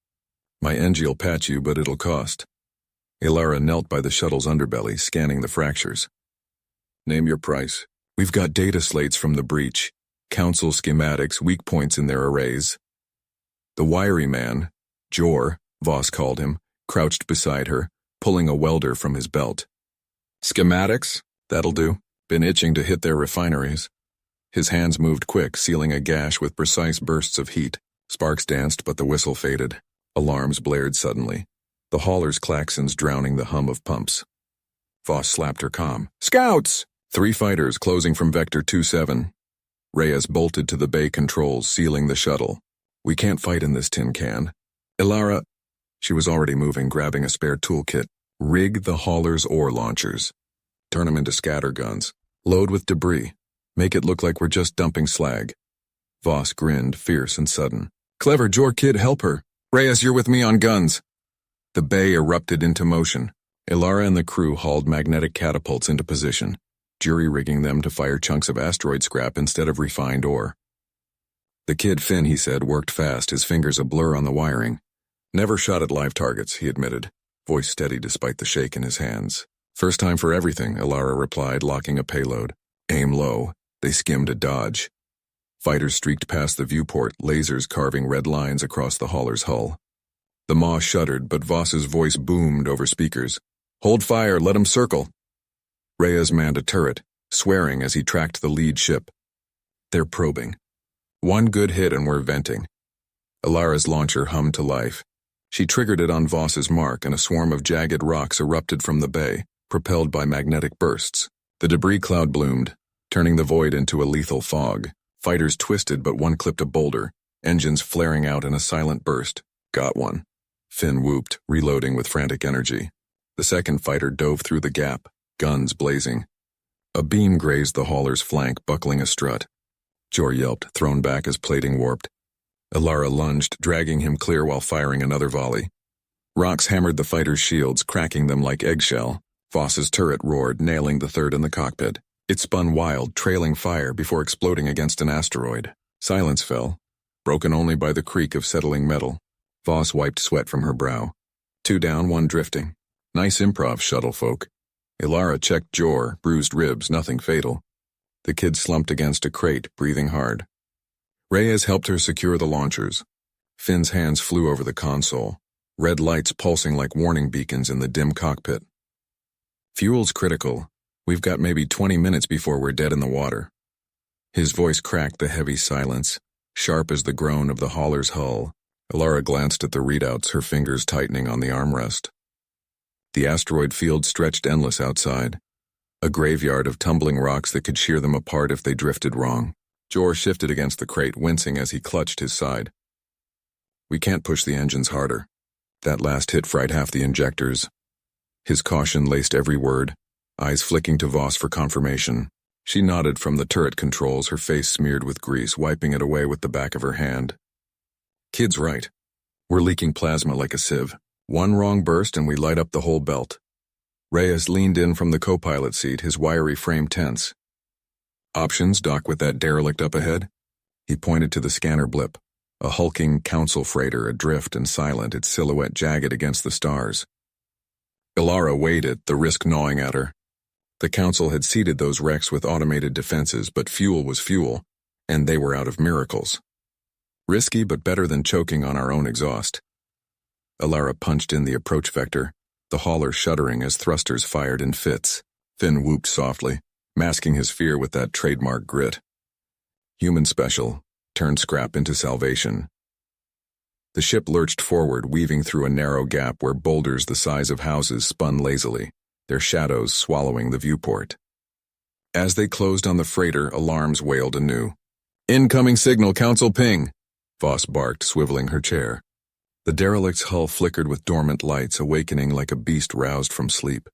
My engine'll patch you, but it'll cost." Alara knelt by the shuttle's underbelly, scanning the fractures. "Name your price. We've got data slates from the breach, Council schematics, weak points in their arrays." The wiry man, Jor, Voss called him, crouched beside her, pulling a welder from his belt. "Schematics? That'll do. Been itching to hit their refineries." His hands moved quick, sealing a gash with precise bursts of heat. Sparks danced, but the whistle faded. Alarms blared suddenly, the hauler's klaxons drowning the hum of pumps. Voss slapped her comm. "Scouts!" 3 fighters closing from Vector 27. Reyes bolted to the bay controls, sealing the shuttle. "We can't fight in this tin can." Alara... She was already moving, grabbing a spare toolkit. "Rig the hauler's ore launchers. Turn them into scatter guns. Load with debris. Make it look like we're just dumping slag." Voss grinned, fierce and sudden. "Clever, Jor kid, help her. Reyes, you're with me on guns." The bay erupted into motion. Alara and the crew hauled magnetic catapults into position, jury-rigging them to fire chunks of asteroid scrap instead of refined ore. The kid Finn, he said, worked fast, his fingers a blur on the wiring. "Never shot at live targets," he admitted, voice steady despite the shake in his hands. "First time for everything," Alara replied, locking a payload. "Aim low." They skimmed a dodge. Fighters streaked past the viewport, lasers carving red lines across the hauler's hull. The Maw shuddered, but Voss's voice boomed over speakers. "Hold fire, let 'em circle." Reyes manned a turret, swearing as he tracked the lead ship. "They're probing. 1 good hit and we're venting." Alara's launcher hummed to life. She triggered it on Voss's mark, and a swarm of jagged rocks erupted from the bay, propelled by magnetic bursts. The debris cloud bloomed, turning the void into a lethal fog. Fighters twisted, but one clipped a boulder, engines flaring out in a silent burst. Got one. Finn whooped, reloading with frantic energy. The second fighter dove through the gap, guns blazing. A beam grazed the hauler's flank, buckling a strut. Jor yelped, thrown back as plating warped. Ilara lunged, dragging him clear while firing another volley. Rocks hammered the fighter's shields, cracking them like eggshell. Voss's turret roared, nailing the third in the cockpit. It spun wild, trailing fire before exploding against an asteroid. Silence fell, broken only by the creak of settling metal. Voss wiped sweat from her brow. 2 down, 1 drifting. Nice improv, shuttle folk. Ilara checked Jor, bruised ribs, nothing fatal. The kid slumped against a crate, breathing hard. Reyes helped her secure the launchers. Finn's hands flew over the console, red lights pulsing like warning beacons in the dim cockpit. Fuel's critical. We've got maybe 20 minutes before we're dead in the water. His voice cracked the heavy silence, sharp as the groan of the hauler's hull. Ilara glanced at the readouts, her fingers tightening on the armrest. The asteroid field stretched endless outside, a graveyard of tumbling rocks that could shear them apart if they drifted wrong. Jor shifted against the crate, wincing as he clutched his side. We can't push the engines harder. That last hit fried half the injectors. His caution laced every word, eyes flicking to Voss for confirmation. She nodded from the turret controls, her face smeared with grease, wiping it away with the back of her hand. Kid's right. We're leaking plasma like a sieve. One wrong burst and we light up the whole belt. Reyes leaned in from the co-pilot seat, his wiry frame tense. Options, dock with that derelict up ahead? He pointed to the scanner blip, a hulking council freighter adrift and silent, its silhouette jagged against the stars. Ilara weighed it, the risk gnawing at her. The council had seeded those wrecks with automated defenses, but fuel was fuel, and they were out of miracles. Risky, but better than choking on our own exhaust. Ilara punched in the approach vector, the hauler shuddering as thrusters fired in fits. Finn whooped softly, masking his fear with that trademark grit. Human special, turned scrap into salvation. The ship lurched forward, weaving through a narrow gap where boulders the size of houses spun lazily, their shadows swallowing the viewport. As they closed on the freighter, alarms wailed anew. Incoming signal, council ping! Voss barked, swiveling her chair. The derelict's hull flickered with dormant lights, awakening like a beast roused from sleep.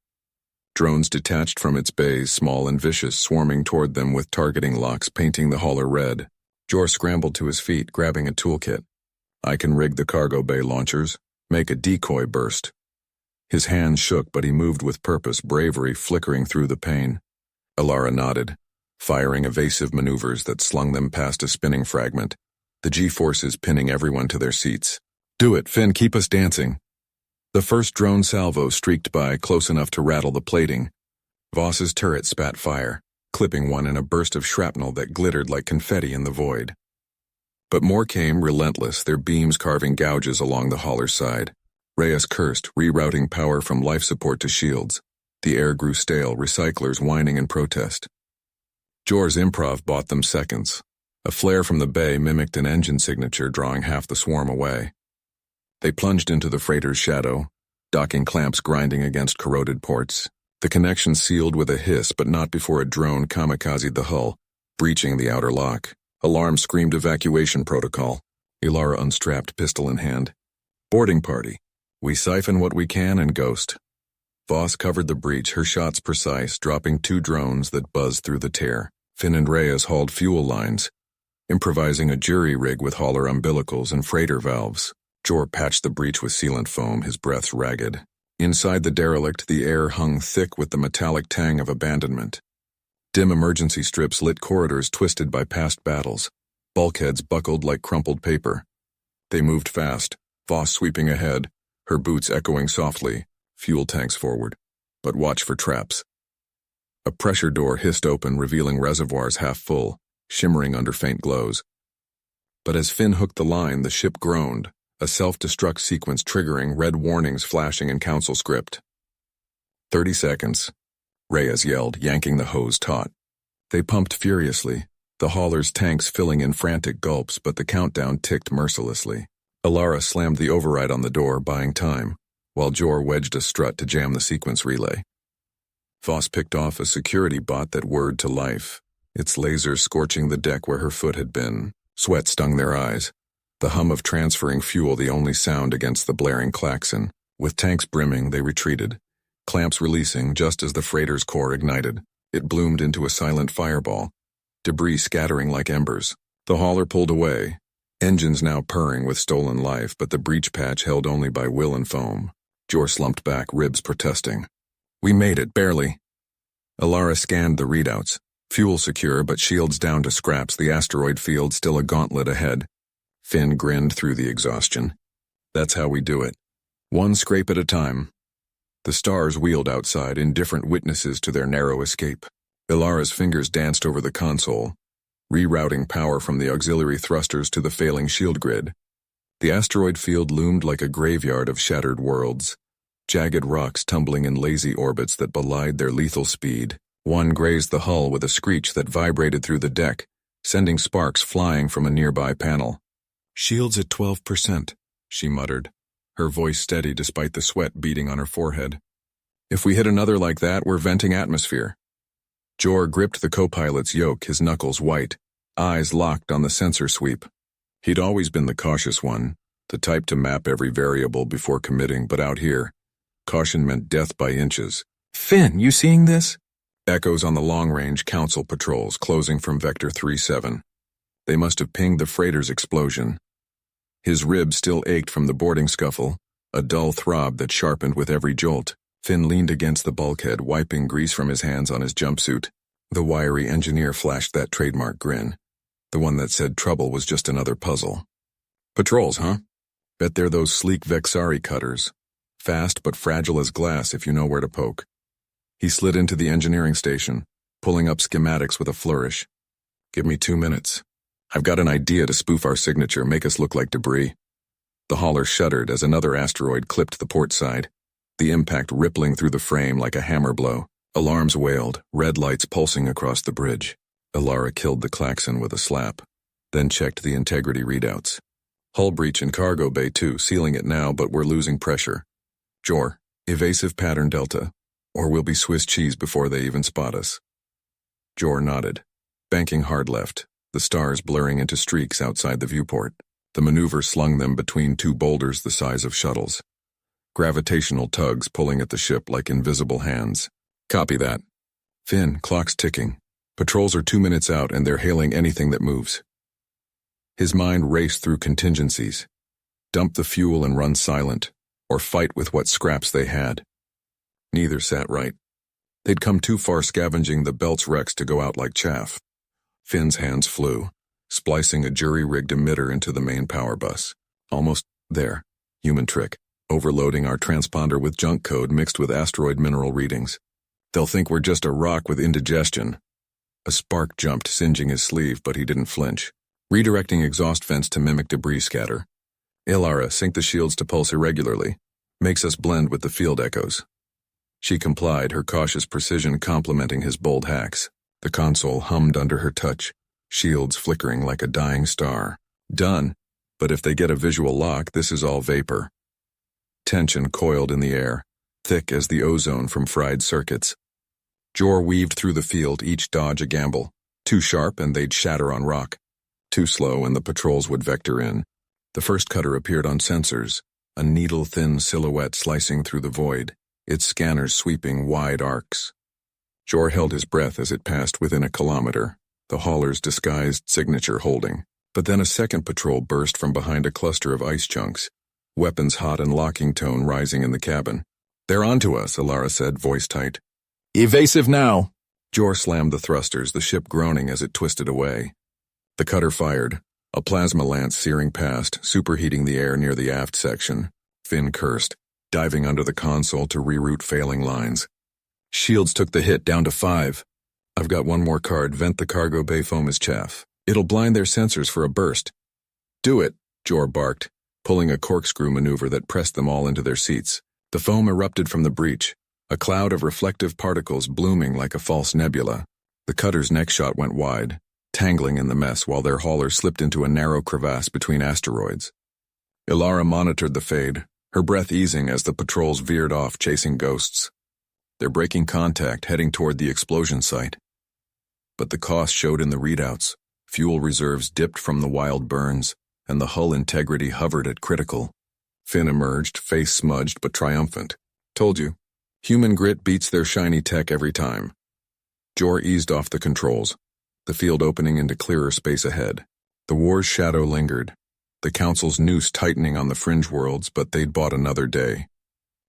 Drones detached from its bays, small and vicious, swarming toward them with targeting locks painting the hauler red. Jor scrambled to his feet, grabbing a toolkit. I can rig the cargo bay launchers, make a decoy burst. His hands shook, but he moved with purpose, bravery flickering through the pain. Ilara nodded, firing evasive maneuvers that slung them past a spinning fragment, the G-forces pinning everyone to their seats. Do it, Finn, keep us dancing. The first drone salvo streaked by, close enough to rattle the plating. Voss's turret spat fire, clipping one in a burst of shrapnel that glittered like confetti in the void. But more came, relentless, their beams carving gouges along the hauler's side. Reyes cursed, rerouting power from life support to shields. The air grew stale, recyclers whining in protest. Jor's improv bought them seconds. A flare from the bay mimicked an engine signature, drawing half the swarm away. They plunged into the freighter's shadow, docking clamps grinding against corroded ports. The connection sealed with a hiss, but not before a drone kamikazed the hull, breaching the outer lock. Alarm screamed evacuation protocol. Ilara unstrapped, pistol in hand. Boarding party. We siphon what we can and ghost. Voss covered the breach, her shots precise, dropping 2 drones that buzzed through the tear. Finn and Reyes hauled fuel lines, improvising a jury rig with hauler umbilicals and freighter valves. Jor patched the breach with sealant foam, his breaths ragged. Inside the derelict, the air hung thick with the metallic tang of abandonment. Dim emergency strips lit corridors twisted by past battles, bulkheads buckled like crumpled paper. They moved fast, Voss sweeping ahead, her boots echoing softly, fuel tanks forward. But watch for traps. A pressure door hissed open, revealing reservoirs half full, shimmering under faint glows. But as Finn hooked the line, the ship groaned, a self-destruct sequence triggering, red warnings flashing in council script. 30 seconds, Reyes yelled, yanking the hose taut. They pumped furiously, the hauler's tanks filling in frantic gulps, but the countdown ticked mercilessly. Ilara slammed the override on the door, buying time, while Jor wedged a strut to jam the sequence relay. Voss picked off a security bot that whirred to life, its laser scorching the deck where her foot had been. Sweat stung their eyes, the hum of transferring fuel the only sound against the blaring klaxon. With tanks brimming, they retreated, clamps releasing just as the freighter's core ignited. It bloomed into a silent fireball, debris scattering like embers. The hauler pulled away, engines now purring with stolen life, but the breach patch held only by will and foam. Jor slumped back, ribs protesting. We made it, barely. Alara scanned the readouts. Fuel secure, but shields down to scraps, the asteroid field still a gauntlet ahead. Finn grinned through the exhaustion. That's how we do it. One scrape at a time. The stars wheeled outside, indifferent witnesses to their narrow escape. Ilara's fingers danced over the console, rerouting power from the auxiliary thrusters to the failing shield grid. The asteroid field loomed like a graveyard of shattered worlds, jagged rocks tumbling in lazy orbits that belied their lethal speed. One grazed the hull with a screech that vibrated through the deck, sending sparks flying from a nearby panel. Shields at 12%, she muttered, her voice steady despite the sweat beading on her forehead. If we hit another like that, we're venting atmosphere. Jor gripped the co-pilot's yoke, his knuckles white, eyes locked on the sensor sweep. He'd always been the cautious one, the type to map every variable before committing, but out here, caution meant death by inches. Finn, you seeing this? Echoes on the long-range council patrols closing from Vector 3-7. They must have pinged the freighter's explosion. His ribs still ached from the boarding scuffle, a dull throb that sharpened with every jolt. Finn leaned against the bulkhead, wiping grease from his hands on his jumpsuit. The wiry engineer flashed that trademark grin, the one that said trouble was just another puzzle. Patrols, huh? Bet they're those sleek Vexari cutters. Fast but fragile as glass if you know where to poke. He slid into the engineering station, pulling up schematics with a flourish. Give me 2 minutes. I've got an idea to spoof our signature, make us look like debris. The hauler shuddered as another asteroid clipped the port side, the impact rippling through the frame like a hammer blow. Alarms wailed, red lights pulsing across the bridge. Alara killed the klaxon with a slap, then checked the integrity readouts. Hull breach in cargo bay 2, sealing it now, but we're losing pressure. Jor, evasive pattern delta, or we'll be Swiss cheese before they even spot us. Jor nodded, banking hard left, the stars blurring into streaks outside the viewport. The maneuver slung them between two boulders the size of shuttles. Gravitational tugs pulling at the ship like invisible hands. Copy that. Finn, clock's ticking. Patrols are 2 minutes out and they're hailing anything that moves. His mind raced through contingencies. Dump the fuel and run silent, or fight with what scraps they had. Neither sat right. They'd come too far scavenging the belt's wrecks to go out like chaff. Finn's hands flew, splicing a jury-rigged emitter into the main power bus. Almost there. Human trick. Overloading our transponder with junk code mixed with asteroid mineral readings. They'll think we're just a rock with indigestion. A spark jumped, singeing his sleeve, but he didn't flinch. Redirecting exhaust vents to mimic debris scatter. Ilara, sync the shields to pulse irregularly. Makes us blend with the field echoes. She complied, her cautious precision complementing his bold hacks. The console hummed under her touch, shields flickering like a dying star. Done. But if they get a visual lock, this is all vapor. Tension coiled in the air, thick as the ozone from fried circuits. Jor weaved through the field, each dodge a gamble. Too sharp and they'd shatter on rock. Too slow and the patrols would vector in. The first cutter appeared on sensors, a needle-thin silhouette slicing through the void, its scanners sweeping wide arcs. Jor held his breath as it passed within a kilometer, the hauler's disguised signature holding. But then a second patrol burst from behind a cluster of ice chunks, weapons hot and locking tone rising in the cabin. They're onto us, Alara said, voice tight. Evasive now! Jor slammed the thrusters, the ship groaning as it twisted away. The cutter fired, a plasma lance searing past, superheating the air near the aft section. Finn cursed, diving under the console to reroute failing lines. Shields took the hit down to 5. I've got one more card, vent the cargo bay foam as chaff. It'll blind their sensors for a burst. Do it, Jor barked, pulling a corkscrew maneuver that pressed them all into their seats. The foam erupted from the breach, a cloud of reflective particles blooming like a false nebula. The cutter's neck shot went wide, tangling in the mess while their hauler slipped into a narrow crevasse between asteroids. Ilara monitored the fade, her breath easing as the patrols veered off chasing ghosts. They're breaking contact, heading toward the explosion site. But the cost showed in the readouts. Fuel reserves dipped from the wild burns, and the hull integrity hovered at critical. Finn emerged, face smudged but triumphant. Told you. Human grit beats their shiny tech every time. Jor eased off the controls, the field opening into clearer space ahead. The war's shadow lingered, the Council's noose tightening on the fringe worlds, but they'd bought another day.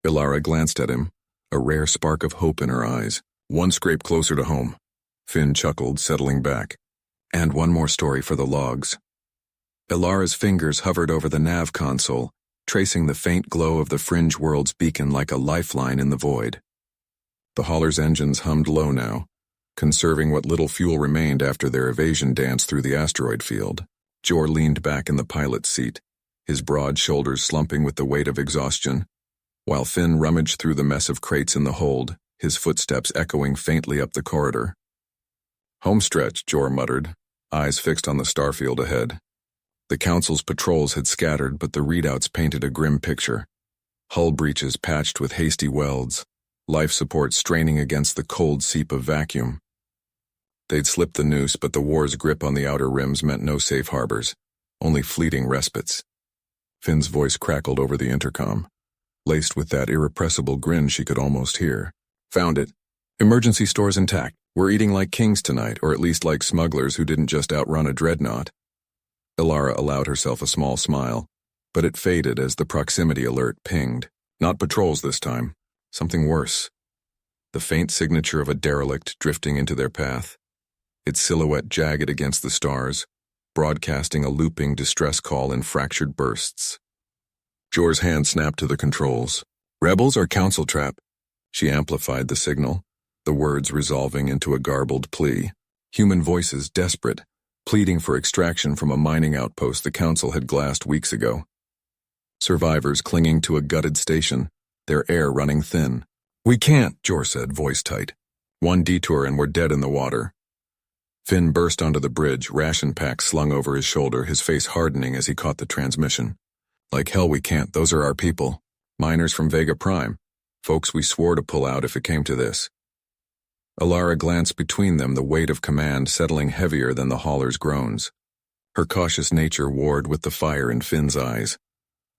Ilara glanced at him, a rare spark of hope in her eyes. One scrape closer to home. Finn chuckled, settling back. And one more story for the logs. Ilara's fingers hovered over the nav console, tracing the faint glow of the fringe world's beacon like a lifeline in the void. The hauler's engines hummed low now, conserving what little fuel remained after their evasion dance through the asteroid field. Jor leaned back in the pilot's seat, his broad shoulders slumping with the weight of exhaustion, while Finn rummaged through the mess of crates in the hold, his footsteps echoing faintly up the corridor. Homestretch, Jor muttered, eyes fixed on the starfield ahead. The Council's patrols had scattered, but the readouts painted a grim picture. Hull breaches patched with hasty welds, life support straining against the cold seep of vacuum. They'd slipped the noose, but the war's grip on the outer rims meant no safe harbors, only fleeting respites. Finn's voice crackled over the intercom, laced with that irrepressible grin she could almost hear. Found it. Emergency stores intact. We're eating like kings tonight, or at least like smugglers who didn't just outrun a dreadnought. Ilara allowed herself a small smile, but it faded as the proximity alert pinged. Not patrols this time. Something worse. The faint signature of a derelict drifting into their path, its silhouette jagged against the stars, broadcasting a looping distress call in fractured bursts. Jor's hand snapped to the controls. Rebels or Council trap? She amplified the signal, the words resolving into a garbled plea. Human voices desperate, pleading for extraction from a mining outpost the Council had glassed weeks ago. Survivors clinging to a gutted station, their air running thin. We can't, Jor said, voice tight. One detour and we're dead in the water. Finn burst onto the bridge, ration pack slung over his shoulder, his face hardening as he caught the transmission. Like hell we can't, those are our people. Miners from Vega Prime. Folks we swore to pull out if it came to this. Ilara glanced between them, the weight of command settling heavier than the hauler's groans. Her cautious nature warred with the fire in Finn's eyes,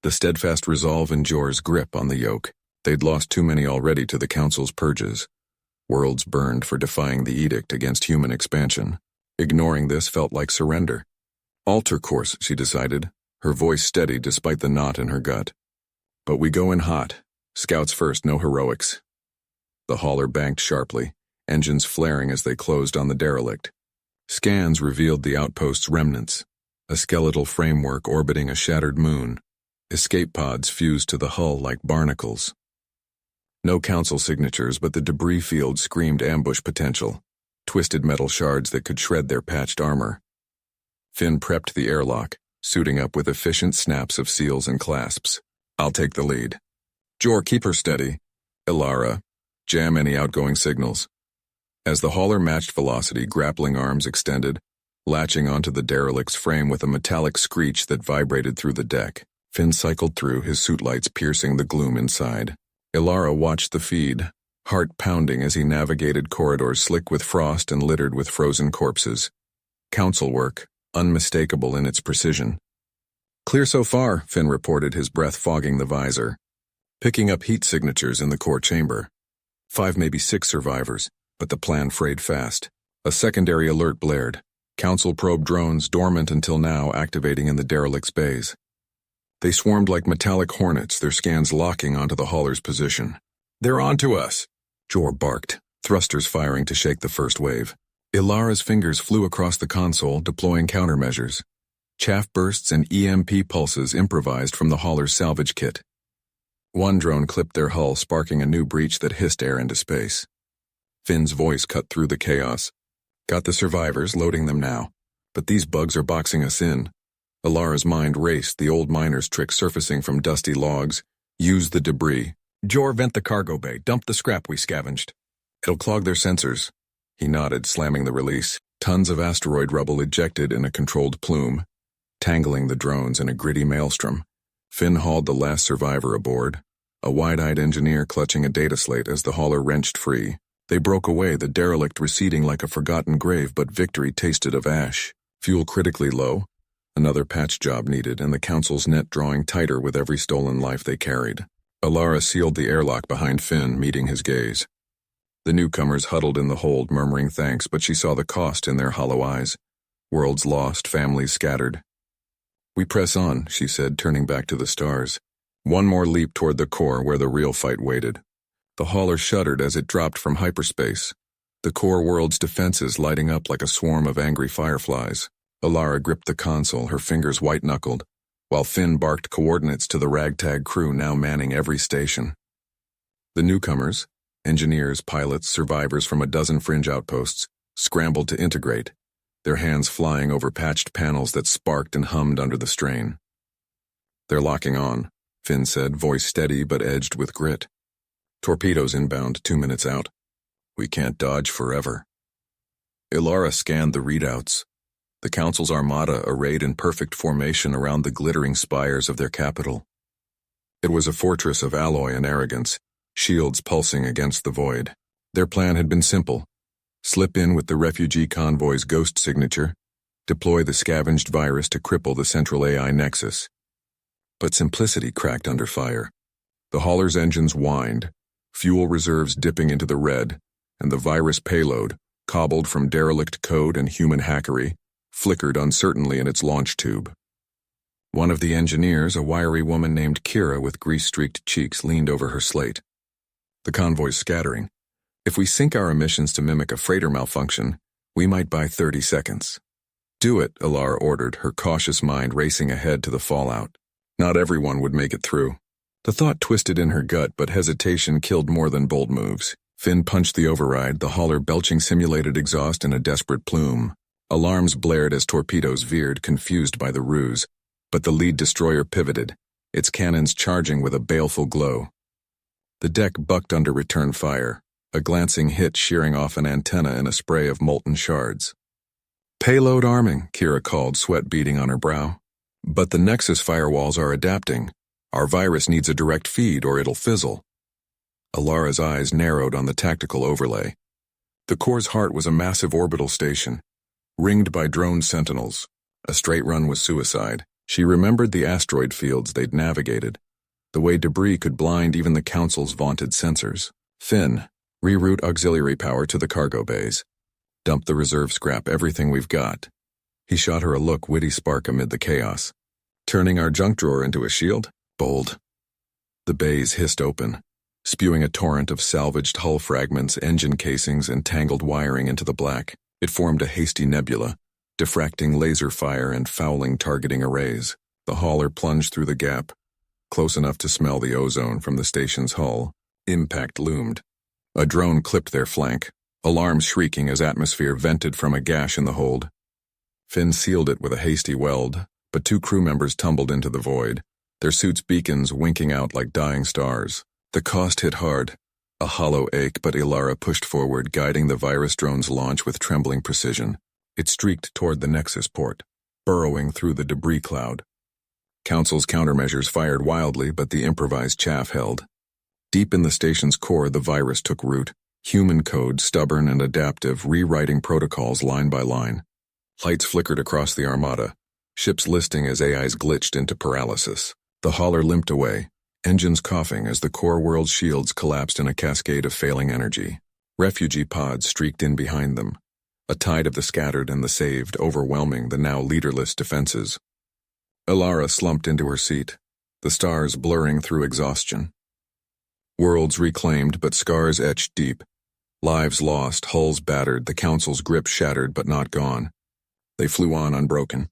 the steadfast resolve in Jor's grip on the yoke. They'd lost too many already to the Council's purges. Worlds burned for defying the edict against human expansion. Ignoring this felt like surrender. Alter course, she decided, her voice steady despite the knot in her gut. But we go in hot. Scouts first, no heroics. The hauler banked sharply, engines flaring as they closed on the derelict. Scans revealed the outpost's remnants, a skeletal framework orbiting a shattered moon, escape pods fused to the hull like barnacles. No Council signatures, but the debris field screamed ambush potential, twisted metal shards that could shred their patched armor. Finn prepped the airlock, suiting up with efficient snaps of seals and clasps. I'll take the lead. Jor, keep her steady. Ilara, jam any outgoing signals. As the hauler matched velocity, grappling arms extended, latching onto the derelict's frame with a metallic screech that vibrated through the deck. Finn cycled through, his suit lights piercing the gloom inside. Ilara watched the feed, heart pounding as he navigated corridors slick with frost and littered with frozen corpses. Council work, unmistakable in its precision. Clear so far, Finn reported, his breath fogging the visor, picking up heat signatures in the core chamber. 5, maybe 6 survivors, but the plan frayed fast. A secondary alert blared. Council probe drones, dormant until now, activating in the derelict's bays. They swarmed like metallic hornets, their scans locking onto the hauler's position. They're onto us, Jor barked, thrusters firing to shake the first wave. Ilara's fingers flew across the console, deploying countermeasures. Chaff bursts and EMP pulses improvised from the hauler's salvage kit. One drone clipped their hull, sparking a new breach that hissed air into space. Finn's voice cut through the chaos. Got the survivors, loading them now. But these bugs are boxing us in. Ilara's mind raced, the old miner's trick surfacing from dusty logs. Use the debris. Jor, vent the cargo bay. Dump the scrap we scavenged. It'll clog their sensors. He nodded, slamming the release. Tons of asteroid rubble ejected in a controlled plume, tangling the drones in a gritty maelstrom. Finn hauled the last survivor aboard, a wide-eyed engineer clutching a data slate as the hauler wrenched free. They broke away, the derelict receding like a forgotten grave, but victory tasted of ash. Fuel critically low, another patch job needed, and the Council's net drawing tighter with every stolen life they carried. Alara sealed the airlock behind Finn, meeting his gaze. The newcomers huddled in the hold, murmuring thanks, but she saw the cost in their hollow eyes. Worlds lost, families scattered. "We press on," she said, turning back to the stars. One more leap toward the core where the real fight waited. The hauler shuddered as it dropped from hyperspace, the core world's defenses lighting up like a swarm of angry fireflies. Alara gripped the console, her fingers white-knuckled, while Finn barked coordinates to the ragtag crew now manning every station. The newcomers, engineers, pilots, survivors from a dozen fringe outposts, scrambled to integrate, their hands flying over patched panels that sparked and hummed under the strain. "They're locking on," Finn said, voice steady but edged with grit. "Torpedoes inbound 2 minutes out. We can't dodge forever." Alara scanned the readouts. The Council's armada arrayed in perfect formation around the glittering spires of their capital. It was a fortress of alloy and arrogance, shields pulsing against the void. Their plan had been simple: slip in with the refugee convoy's ghost signature, deploy the scavenged virus to cripple the central AI nexus. But simplicity cracked under fire. The hauler's engines whined, fuel reserves dipping into the red, and the virus payload, cobbled from derelict code and human hackery, flickered uncertainly in its launch tube. One of the engineers, a wiry woman named Kira with grease-streaked cheeks, leaned over her slate. "The convoy's scattering. If we sync our emissions to mimic a freighter malfunction, we might buy 30 seconds. "Do it," Alara ordered, her cautious mind racing ahead to the fallout. Not everyone would make it through. The thought twisted in her gut, but hesitation killed more than bold moves. Finn punched the override, the hauler belching simulated exhaust in a desperate plume. Alarms blared as torpedoes veered, confused by the ruse, but the lead destroyer pivoted, its cannons charging with a baleful glow. The deck bucked under return fire, a glancing hit shearing off an antenna in a spray of molten shards. "Payload arming," Kira called, sweat beading on her brow. "But the Nexus firewalls are adapting. Our virus needs a direct feed or it'll fizzle." Alara's eyes narrowed on the tactical overlay. The core's heart was a massive orbital station, ringed by drone sentinels. A straight run was suicide. She remembered the asteroid fields they'd navigated, the way debris could blind even the Council's vaunted sensors. "Finn, reroute auxiliary power to the cargo bays. Dump the reserve scrap, everything we've got." He shot her a look, witty spark amid the chaos. "Turning our junk drawer into a shield? Bold." The bays hissed open, spewing a torrent of salvaged hull fragments, engine casings, and tangled wiring into the black. It formed a hasty nebula, diffracting laser fire and fouling targeting arrays. The hauler plunged through the gap, close enough to smell the ozone from the station's hull. Impact loomed. A drone clipped their flank, alarms shrieking as atmosphere vented from a gash in the hold. Finn sealed it with a hasty weld, but 2 crew members tumbled into the void, their suits' beacons winking out like dying stars. The cost hit hard, a hollow ache, but Alara pushed forward, guiding the virus drone's launch with trembling precision. It streaked toward the Nexus port, burrowing through the debris cloud. Council's countermeasures fired wildly, but the improvised chaff held. Deep in the station's core, the virus took root, human code, stubborn and adaptive, rewriting protocols line by line. Lights flickered across the armada, ships listing as AIs glitched into paralysis. The hauler limped away, engines coughing as the core world's shields collapsed in a cascade of failing energy. Refugee pods streaked in behind them, a tide of the scattered and the saved overwhelming the now leaderless defenses. Alara slumped into her seat, the stars blurring through exhaustion. Worlds reclaimed, but scars etched deep. Lives lost, hulls battered, the Council's grip shattered but not gone. They flew on unbroken,